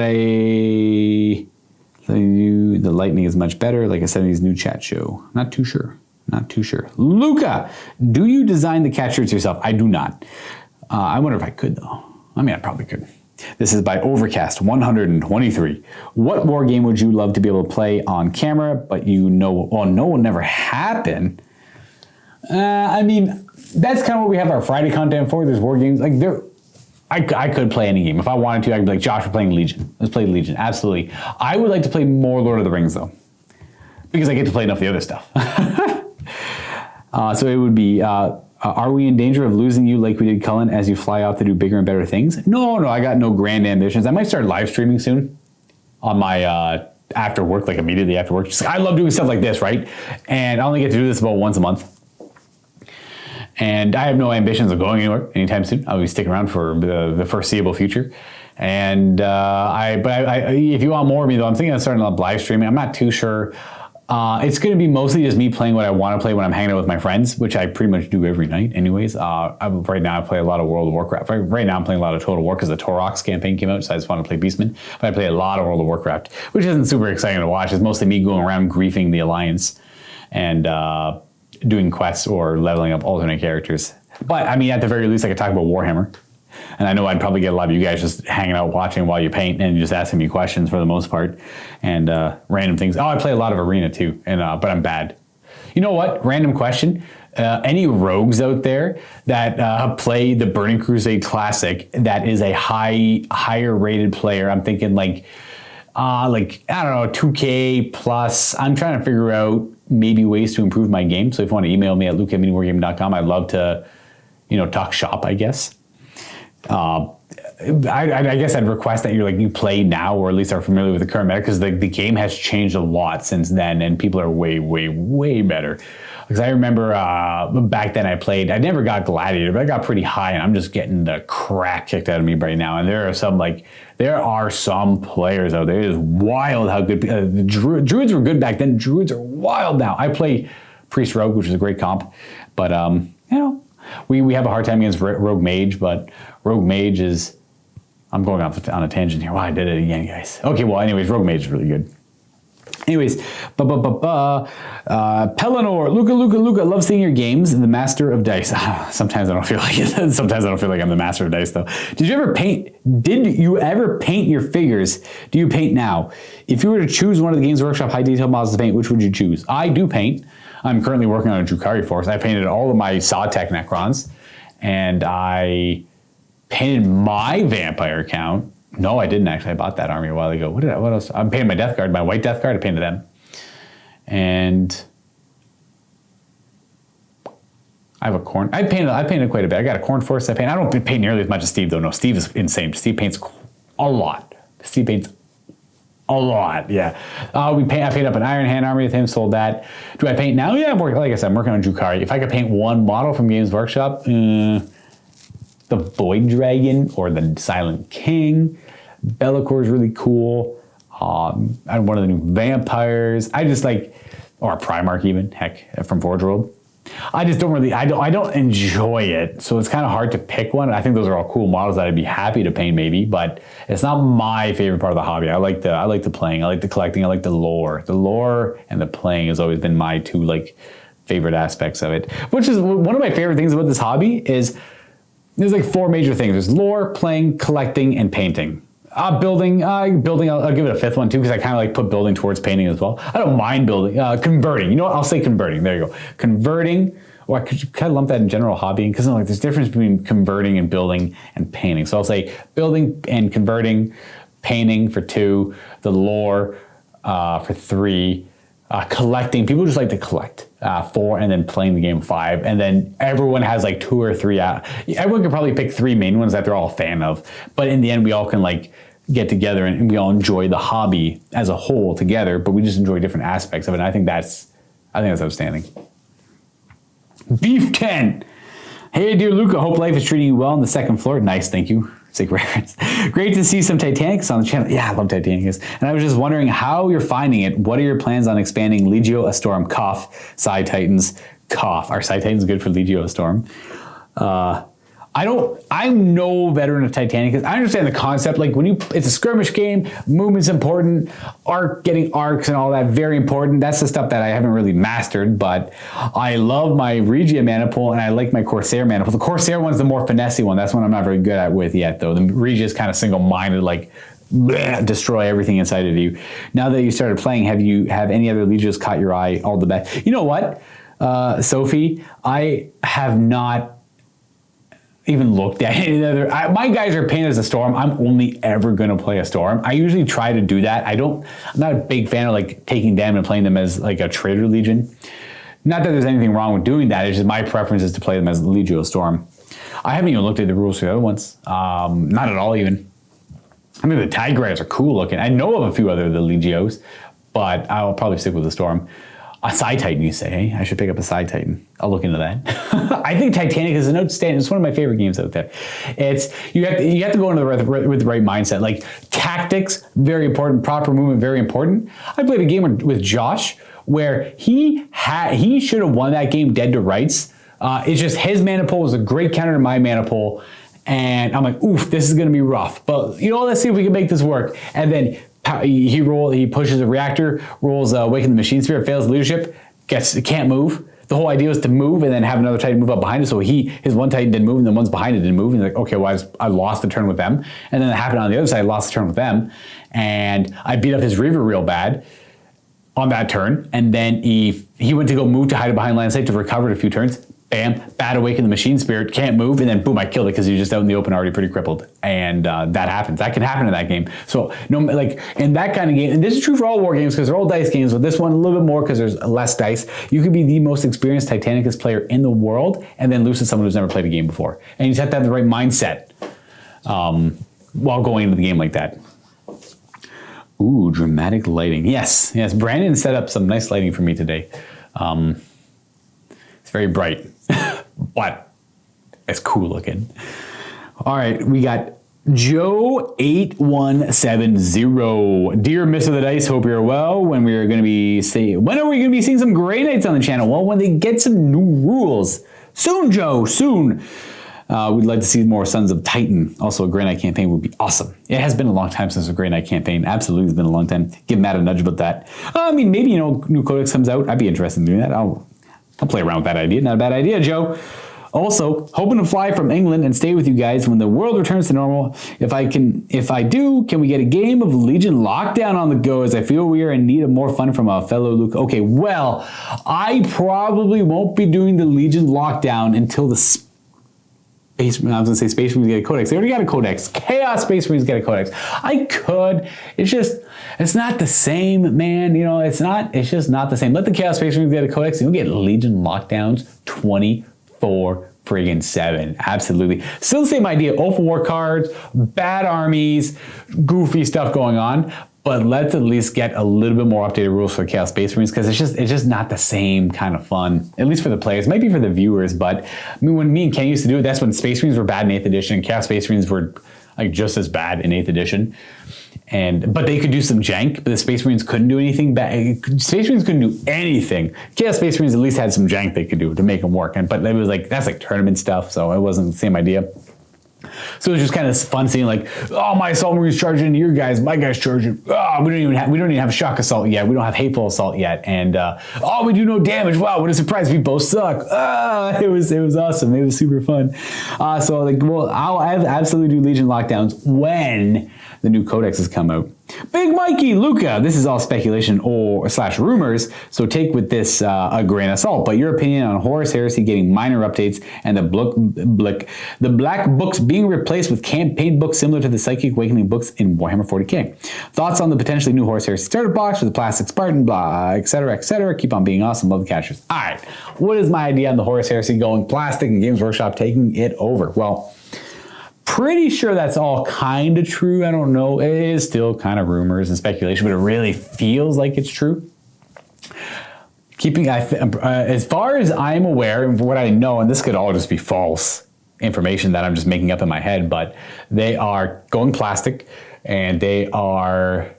the lightning is much better. Like I said in his new chat show. Not too sure. Luka, do you design the cat shirts yourself? I do not. I wonder if I could though. I mean, I probably could. This is by Overcast 123. What war game would you love to be able to play on camera, but no will never happen? I mean, that's kind of what we have our Friday content for. There's war games. Like I could play any game. If I wanted to, I could be like, Josh, we're playing Legion. Let's play Legion. Absolutely. I would like to play more Lord of the Rings, though, because I get to play enough of the other stuff. So it would be... are we in danger of losing you like we did Cullen as you fly out to do bigger and better things? No, I got no grand ambitions. I might start live streaming soon on my after work, like immediately after work. I love doing stuff like this, right? And I only get to do this about once a month. And I have no ambitions of going anywhere anytime soon. I'll be sticking around for the foreseeable future. And if you want more of me, though, I'm thinking of starting live streaming. I'm not too sure. It's going to be mostly just me playing what I want to play when I'm hanging out with my friends, which I pretty much do every night anyways. Right now I play a lot of World of Warcraft. Right now I'm playing a lot of Total War because the Torox campaign came out, so I just want to play Beastman. But I play a lot of World of Warcraft, which isn't super exciting to watch. It's mostly me going around griefing the Alliance and doing quests or leveling up alternate characters. But I mean, at the very least, I could talk about Warhammer. And I know I'd probably get a lot of you guys just hanging out watching while you paint and just asking me questions for the most part, and random things. Oh, I play a lot of Arena too, and but I'm bad. You know what? Random question. Any rogues out there that play the Burning Crusade Classic that is a higher rated player? I'm thinking like I don't know, 2K plus. I'm trying to figure out maybe ways to improve my game. So if you want to email me at luke@miniwargaming.com, I'd love to, talk shop, I guess. I guess I'd request that you play now, or at least are familiar with the current meta, because the game has changed a lot since then, and people are way, way, way better. Because I remember back then I never got Gladiator, but I got pretty high, and I'm just getting the crap kicked out of me right now. And there are some players out there. It is wild how good the Druids were good back then. Druids are wild now. I play Priest Rogue, which is a great comp, but we have a hard time against Rogue Mage, but Rogue Mage is... I'm going off on a tangent here. Wow, I did it again, guys. Okay, well, anyways, Rogue Mage is really good. Anyways, Pellinor, Luka, love seeing your games. The Master of Dice. Sometimes I don't feel like it. Sometimes I don't feel like I'm the Master of Dice, though. Did you ever paint your figures? Do you paint now? If you were to choose one of the Games Workshop high detail models to paint, which would you choose? I do paint. I'm currently working on a Drukhari Force. I painted all of my Sawtech Necrons, and I painted my vampire count. No, I didn't actually. I bought that army a while ago. What else? I'm painting my Death Guard, my white Death Guard. I painted them. And I have a corn. I painted quite a bit. I got a corn force I paint. I don't paint nearly as much as Steve though. No, Steve is insane. Steve paints a lot. Steve paints a lot. Yeah. I painted up an Iron Hand army with him. Sold that. Do I paint now? Yeah. Like I said, I'm working on Drukhari. If I could paint one model from Games Workshop, the Void Dragon or the Silent King. Bellacore is really cool. One of the new vampires. I just like, or a Primarch even. Heck, from Forge World. I just don't really, I don't enjoy it, so it's kind of hard to pick one. I think those are all cool models that I'd be happy to paint maybe, but it's not my favorite part of the hobby. I like the playing, I like the collecting, I like the lore. The lore and the playing has always been my two like favorite aspects of it. Which is one of my favorite things about this hobby is there's like four major things. There's lore, playing, collecting, and painting. Building, I'll give it a fifth one too, because I kind of like put building towards painting as well. I don't mind building, converting. You know what? I'll say converting. There you go. Converting, or I could kind of lump that in general hobbying, because like there's a difference between converting and building and painting. So I'll say building and converting, painting for 2, the lore for 3, collecting. People just like to collect 4, and then playing the game 5, and then everyone has like 2 or 3. Everyone can probably pick 3 main ones that they're all a fan of, but in the end we all can like get together and we all enjoy the hobby as a whole together, but we just enjoy different aspects of it. And I think that's outstanding. Beef 10. Hey, dear Luka, hope life is treating you well on the second floor. Nice, thank you. Sick reference. Great to see some Titanicus on the channel. Yeah, I love Titanicus. And I was just wondering how you're finding it. What are your plans on expanding Legio Astorum? Cough. Psi Titans. Cough. Are Psi Titans good for Legio Astorum? I'm no veteran of Titanicus. I understand the concept. Like it's a skirmish game, movement's important, getting arcs and all that, very important. That's the stuff that I haven't really mastered, but I love my Regia mana pool and I like my Corsair mana pool. The Corsair one's the more finessey one. That's one I'm not very good at with yet though. The Regia is kind of single-minded, like bleh, destroy everything inside of you. Now that you started playing, have any other Legios caught your eye all the best? You know what, Sophie, I have not even looked at any other. My guys are painted as a Storm. I'm only ever going to play a Storm. I usually try to do that. I'm not a big fan of like taking them and playing them as like a Trader Legion. Not that there's anything wrong with doing that. It's just my preference is to play them as Legio Storm. I haven't even looked at the rules for the other ones. Not at all even. I mean, the Tigers are cool looking. I know of a few other of the Legios, but I'll probably stick with the Storm. A Psi Titan, you say? Hey, I should pick up a Psi Titan. I'll look into that. I think Titanic is an outstanding. It's one of my favorite games out there. You have to go into with the right mindset. Like tactics, very important. Proper movement, very important. I played a game with Josh where he should have won that game dead to rights. It's just his mana pool was a great counter to my mana pool, and I'm like, oof, this is going to be rough. But you know, let's see if we can make this work. And then he pushes a reactor, rolls Awaken the Machine Spirit, fails leadership, can't move. The whole idea was to move and then have another Titan move up behind it. So his one Titan didn't move and the ones behind it didn't move. And he's like, okay, well, I lost the turn with them. And then it happened on the other side, I lost the turn with them. And I beat up his Reaver real bad on that turn. And then he went to go move to hide it behind land site to recover it a few turns. Bam, bad Awaken the Machine Spirit, can't move, and then boom, I killed it because he was just out in the open already pretty crippled. And that happens. That can happen in that game. So like in that kind of game, and this is true for all war games because they're all dice games, but this one a little bit more because there's less dice. You could be the most experienced Titanicus player in the world and then lose to someone who's never played a game before. And you just have to have the right mindset while going into the game like that. Ooh, dramatic lighting. Yes, Brandon set up some nice lighting for me today. It's very bright, but it's cool looking. All right, we got Joe8170. Dear Miss of the Dice, hope you're well. When are we going to be seeing some Grey Knights on the channel? Well, when they get some new rules. Soon, Joe, soon. We'd like to see more Sons of Titan. Also, a Grey Knight campaign would be awesome. It has been a long time since a Grey Knight campaign. Absolutely, it's been a long time. Give Matt a nudge about that. I mean, maybe, new Codex comes out. I'd be interested in doing that. I'll play around with that idea. Not a bad idea, Joe. Also, hoping to fly from England and stay with you guys when the world returns to normal. If I do, can we get a game of Legion Lockdown on the go, as I feel we are in need of more fun from a fellow Luka. Okay, well, I probably won't be doing the Legion Lockdown until the Space Marines get a codex. They already got a codex. Chaos Space Marines get a codex. I could. It's not the same, man. It's just not the same. Let the Chaos Space Marines get a codex and you'll get Legion lockdowns 24/7. Absolutely. Still the same idea. Open war cards, bad armies, goofy stuff going on. But let's at least get a little bit more updated rules for Chaos Space Marines because it's just not the same kind of fun, at least for the players. It might be for the viewers, but when me and Ken used to do it, that's when Space Marines were bad in 8th edition and Chaos Space Marines were like just as bad in 8th edition. But they could do some jank, but the Space Marines couldn't do anything bad. Space Marines couldn't do anything. Chaos Space Marines at least had some jank they could do to make them work. But it was that's like tournament stuff, so it wasn't the same idea. So it was just kind of fun seeing my assault marines charging into your guys, my guys charging. Oh, we don't even have shock assault yet. We don't have hateful assault yet, and we do no damage. Wow, what a surprise! We both suck. It was awesome. It was super fun. I'll absolutely do Legion lockdowns when the new codexes come out. Big Mikey, Luka, this is all speculation / rumors, so take with this a grain of salt. But your opinion on Horus Heresy getting minor updates and the black books being replaced with campaign books similar to the Psychic Awakening books in Warhammer 40k. Thoughts on the potentially new Horus Heresy starter box with the plastic Spartan, blah, etc., etc. Keep on being awesome. Love the catchers. All right, what is my idea on the Horus Heresy going plastic and Games Workshop taking it over? Well, pretty sure that's all kind of true. I don't know. It is still kind of rumors and speculation, but it really feels like it's true. As far as I'm aware and what I know, and this could all just be false information that I'm just making up in my head, but they are going plastic and they are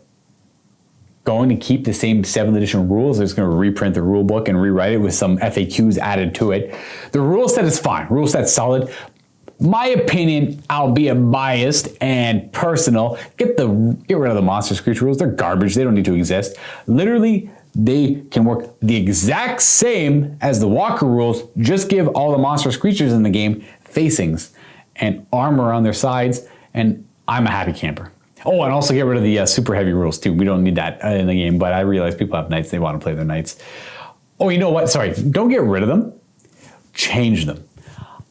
going to keep the same 7th edition rules. They're just going to reprint the rule book and rewrite it with some FAQs added to it. The rule set is fine. Rule set's solid. My opinion, albeit biased and personal, get rid of the monster screech rules. They're garbage. They don't need to exist. Literally, they can work the exact same as the walker rules. Just give all the monster screechers in the game facings and armor on their sides, and I'm a happy camper. Oh, and also get rid of the super heavy rules too. We don't need that in the game, but I realize people have knights. They want to play their knights. Oh, you know what? Sorry, don't get rid of them. Change them.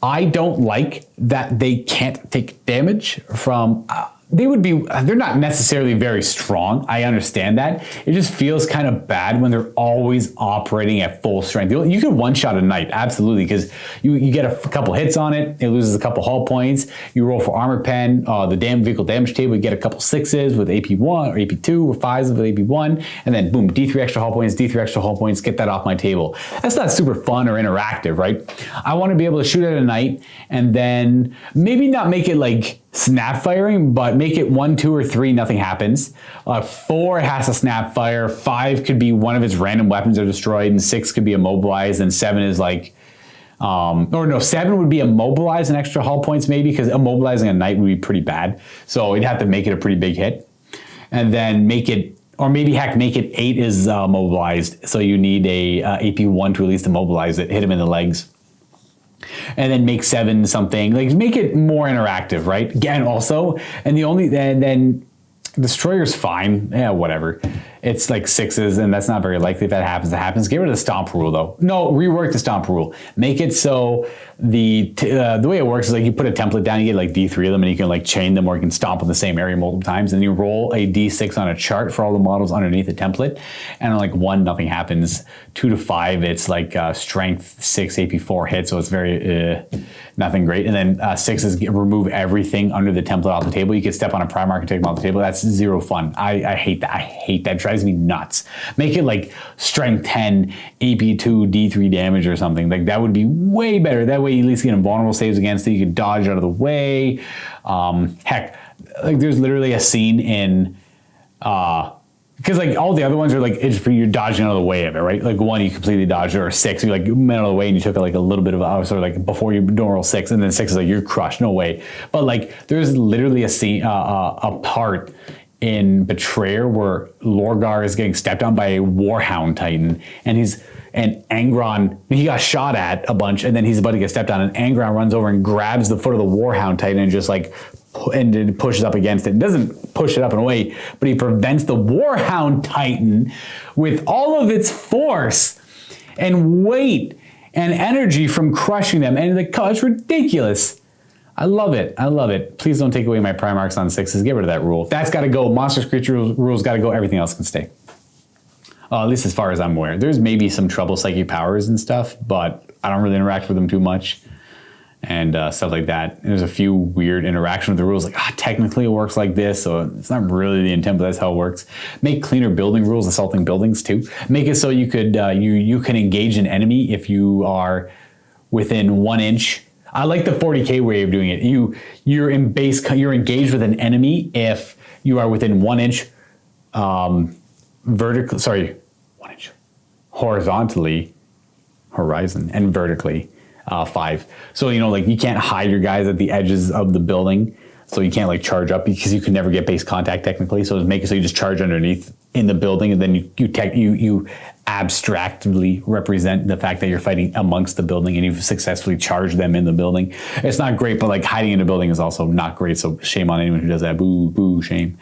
I don't like that they can't take damage from, they're not necessarily very strong. I understand that. It just feels kind of bad when they're always operating at full strength. You can one-shot a knight, absolutely, because you get a couple hits on it, it loses a couple hull points, you roll for armor pen, the vehicle damage table, you get a couple 6s with AP1 or AP2 or 5s with AP1, and then boom, D3 extra hull points, D3 extra hull points, get that off my table. That's not super fun or interactive, right? I want to be able to shoot at a knight and then maybe not make it like snap firing, but make it 1, 2, or 3, nothing happens. 4 has to snap fire, 5 could be one of its random weapons are destroyed, and 6 could be immobilized, and 7 is 7 would be immobilized and extra hull points maybe, because immobilizing a knight would be pretty bad. So you'd have to make it a pretty big hit. And then make it, or maybe make it 8 is mobilized, so you need a AP1 to at least immobilize it, hit him in the legs. And then make 7 something, make it more interactive, right? Again, also, and then Destroyer's fine, yeah, whatever. It's like 6s, and that's not very likely. If that happens, it happens. Get rid of the stomp rule, though. No, rework the stomp rule. Make it so the way it works is you put a template down, you get D3 of them, and you can chain them, or you can stomp in the same area multiple times, and you roll a D6 on a chart for all the models underneath the template, and on 1, nothing happens. 2 to 5, it's strength 6 AP4 hit, so it's very nothing great. And then 6s remove everything under the template off the table. You can step on a Primarch and take them off the table. That's zero fun. I hate that. I hate that. It drives me nuts. Make it strength 10, AP2, D3 damage or something. That would be way better. That way you at least get invulnerable saves against it. You can dodge out of the way. Heck, there's literally a scene in because all the other ones are you're dodging out of the way of it, right? 1 you completely dodged, or 6 you went out of the way and you took a little bit of before you don't roll 6, and then 6 is you're crushed, no way. But there's literally a scene, a part in Betrayer where Lorgar is getting stepped on by a Warhound Titan, and Angron, he got shot at a bunch, and then he's about to get stepped on, and Angron runs over and grabs the foot of the Warhound Titan and just and it pushes up against it. It doesn't push it up and away, but he prevents the Warhound Titan with all of its force and weight and energy from crushing them. And it's ridiculous. I love it. I love it. Please don't take away my Primarchs on 6s. Get rid of that rule. That's got to go. Monsters, creature rules got to go. Everything else can stay. At least as far as I'm aware. There's maybe some trouble psychic powers and stuff, but I don't really interact with them too much. And stuff like that. And there's a few weird interaction with the rules, like technically it works like this, so it's not really the intent, but that's how it works. Make cleaner building rules, assaulting buildings too. Make it so you could you can engage an enemy if you are within 1 inch. I like the 40k way of doing it. You're engaged with an enemy if you are within 1 inch vertical. Sorry, 1 inch horizontally, horizon and vertically. 5. So, like you can't hide your guys at the edges of the building. So you can't like charge up because you can never get base contact technically. So make it so you just charge underneath in the building, and then you abstractly represent the fact that you're fighting amongst the building and you've successfully charged them in the building. It's not great, but like hiding in a building is also not great. So shame on anyone who does that. Boo, boo, shame.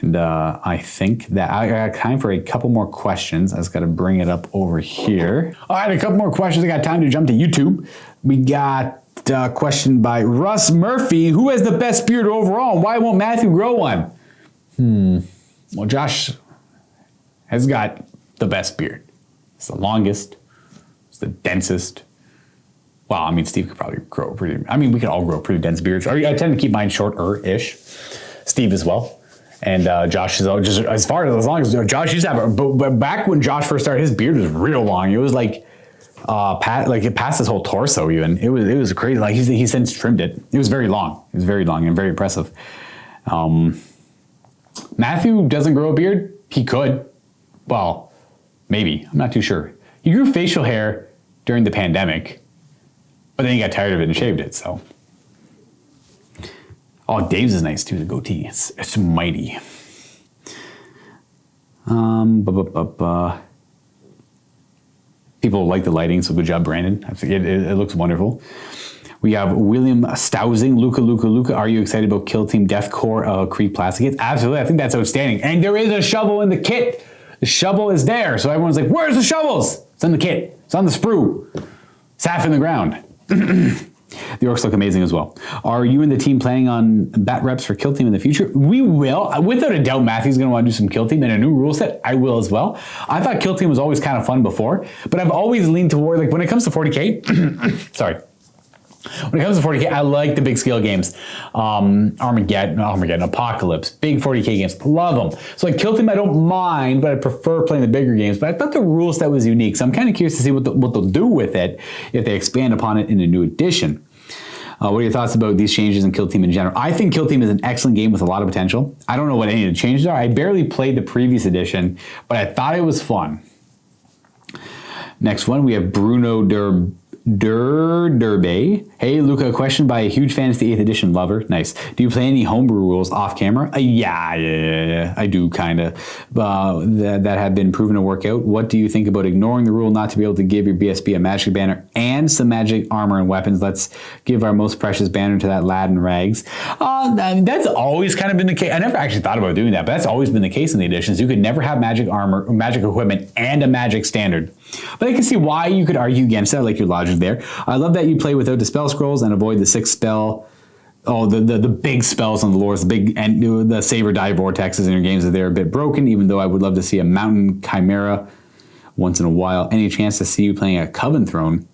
And I think that I got time for a couple more questions. I just got to bring it up over here. All right, a couple more questions. I got time to jump to YouTube. We got a question by Russ Murphy. Who has the best beard overall, and why won't Matthew grow one? Well, Josh has got the best beard. It's the longest. It's the densest. Well, I mean, Steve could probably grow pretty. I mean, we could all grow pretty dense beards. I tend to keep mine shorter-ish. Steve as well. And Josh is just as long as Josh used to have it. But back when Josh first started, his beard was real long. It was like it passed his whole torso even. It was crazy. Like he since trimmed it. It was very long. It was very long and very impressive. Matthew doesn't grow a beard. He could. Well, maybe. I'm not too sure. He grew facial hair during the pandemic, but then he got tired of it and shaved it. So. Oh, Dave's is nice too, the goatee. It's mighty. People like the lighting, so good job, Brandon. It looks wonderful. We have William Stousing, Luka. Are you excited about Kill Team Deathcore Creek Plastic Kits? Absolutely, I think that's outstanding. And there is a shovel in the kit. The shovel is there. So everyone's like, where's the shovels? It's in the kit. It's on the sprue. It's half in the ground. The orcs look amazing as well. Are you and the team planning on bat reps for Kill Team in the future? We will. Without a doubt, Matthew's going to want to do some Kill Team and a new rule set. I will as well. I thought Kill Team was always kind of fun before, but I've always leaned toward, like when it comes to 40K, sorry. When it comes to 40K, I like the big scale games. Armageddon, Apocalypse, big 40K games, love them. So like Kill Team, I don't mind, but I prefer playing the bigger games. But I thought the rule set was unique, so I'm kind of curious to see what they'll do with it if they expand upon it in a new edition. What are your thoughts about these changes in Kill Team in general? I think Kill Team is an excellent game with a lot of potential. I don't know what any of the changes are. I barely played the previous edition, but I thought it was fun. Next one, we have Bruno Derbe. Hey, Luka, a question by a huge Fantasy 8th Edition lover. Nice. Do you play any homebrew rules off camera? Yeah, I do, kind of. That have been proven to work out. What do you think about ignoring the rule not to be able to give your BSB a magic banner and some magic armor and weapons? Let's give our most precious banner to that lad in rags. That's always kind of been the case. I never actually thought about doing that, but that's always been the case in the editions. You could never have magic armor, magic equipment, and a magic standard. But I can see why you could argue against it. I like your logic there. I love that you play without the spell scrolls and avoid the 6 spell. Oh, the big spells on the lores, the big and the Saber Die Vortexes in your games. They're a bit broken, even though I would love to see a Mountain Chimera once in a while. Any chance to see you playing a Coven Throne?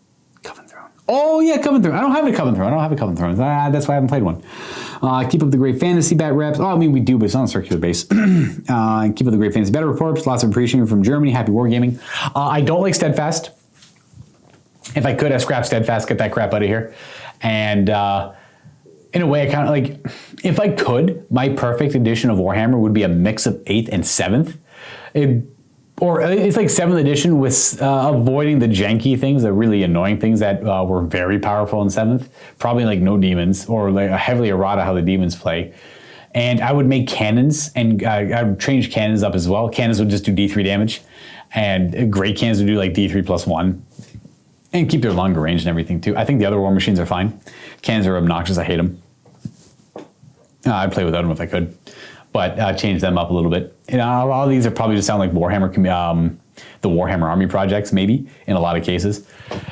Coven Throne. Oh yeah, Coven Throne. I don't have a Coven Throne. That's why I haven't played one. Keep up the great fantasy bat reps. Oh, I mean, we do, but it's on a circular base. Keep up the great fantasy bat reports. Lots of appreciation from Germany. Happy wargaming. I don't like Steadfast. If I could, I scrap Steadfast, get that crap out of here. And in a way, I kind of like, if I could, my perfect edition of Warhammer would be a mix of 8th and 7th. Or it's like 7th edition with avoiding the janky things, the really annoying things that were very powerful in 7th. Probably like no demons, or like heavily errata how the demons play. And I would make cannons, and I would change cannons up as well. Cannons would just do D3 damage, and great cannons would do like D3 plus 1. And keep their longer range and everything too. I think the other war machines are fine. Cannons are obnoxious, I hate them. I'd play without them if I could. But change them up a little bit. A lot of these are probably just sound like Warhammer, the Warhammer Army projects, maybe, in a lot of cases.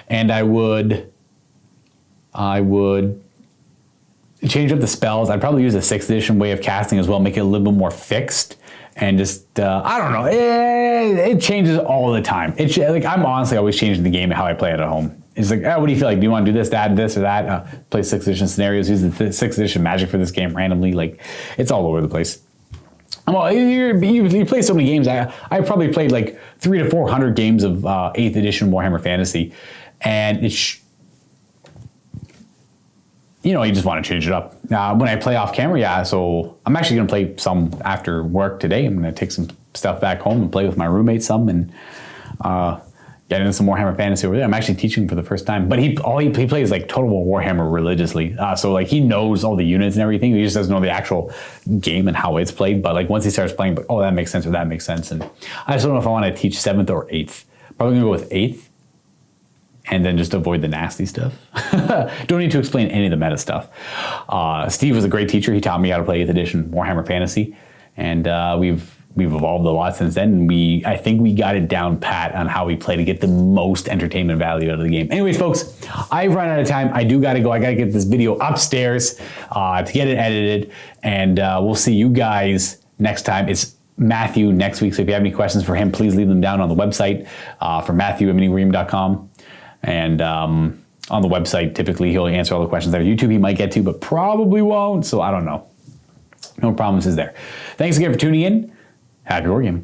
And I would change up the spells. I'd probably use a 6th edition way of casting as well, make it a little bit more fixed. And just, I don't know, it changes all the time. Like, I'm honestly always changing the game and how I play it at home. It's like, oh, what do you feel like? Do you want to do this, that, or that? Play 6th edition scenarios, use the 6th edition magic for this game randomly. Like, it's all over the place. Well, you play so many games. I probably played like 300 to 400 games of 8th edition Warhammer Fantasy. And it's, you just want to change it up. When I play off camera, yeah, so I'm actually going to play some after work today. I'm going to take some stuff back home and play with my roommate some and get into some Warhammer Fantasy over there. I'm actually teaching for the first time. But he plays like Total War Warhammer religiously. So like he knows all the units and everything. He just doesn't know the actual game and how it's played. But like once he starts playing, oh, that makes sense or that makes sense. And I just don't know if I want to teach 7th or 8th. Probably going to go with 8th. And then just avoid the nasty stuff. Don't need to explain any of the meta stuff. Steve was a great teacher. He taught me how to play 8th edition Warhammer Fantasy. And we've evolved a lot since then. And I think we got it down pat on how we play to get the most entertainment value out of the game. Anyways, folks, I've run out of time. I do got to go. I got to get this video upstairs to get it edited. And we'll see you guys next time. It's Matthew next week. So if you have any questions for him, please leave them down on the website for Matthew@miniream.com. And on the website, typically he'll answer all the questions there. YouTube he might get to, but probably won't. So I don't know. No promises there. Thanks again for tuning in. Happy wargaming.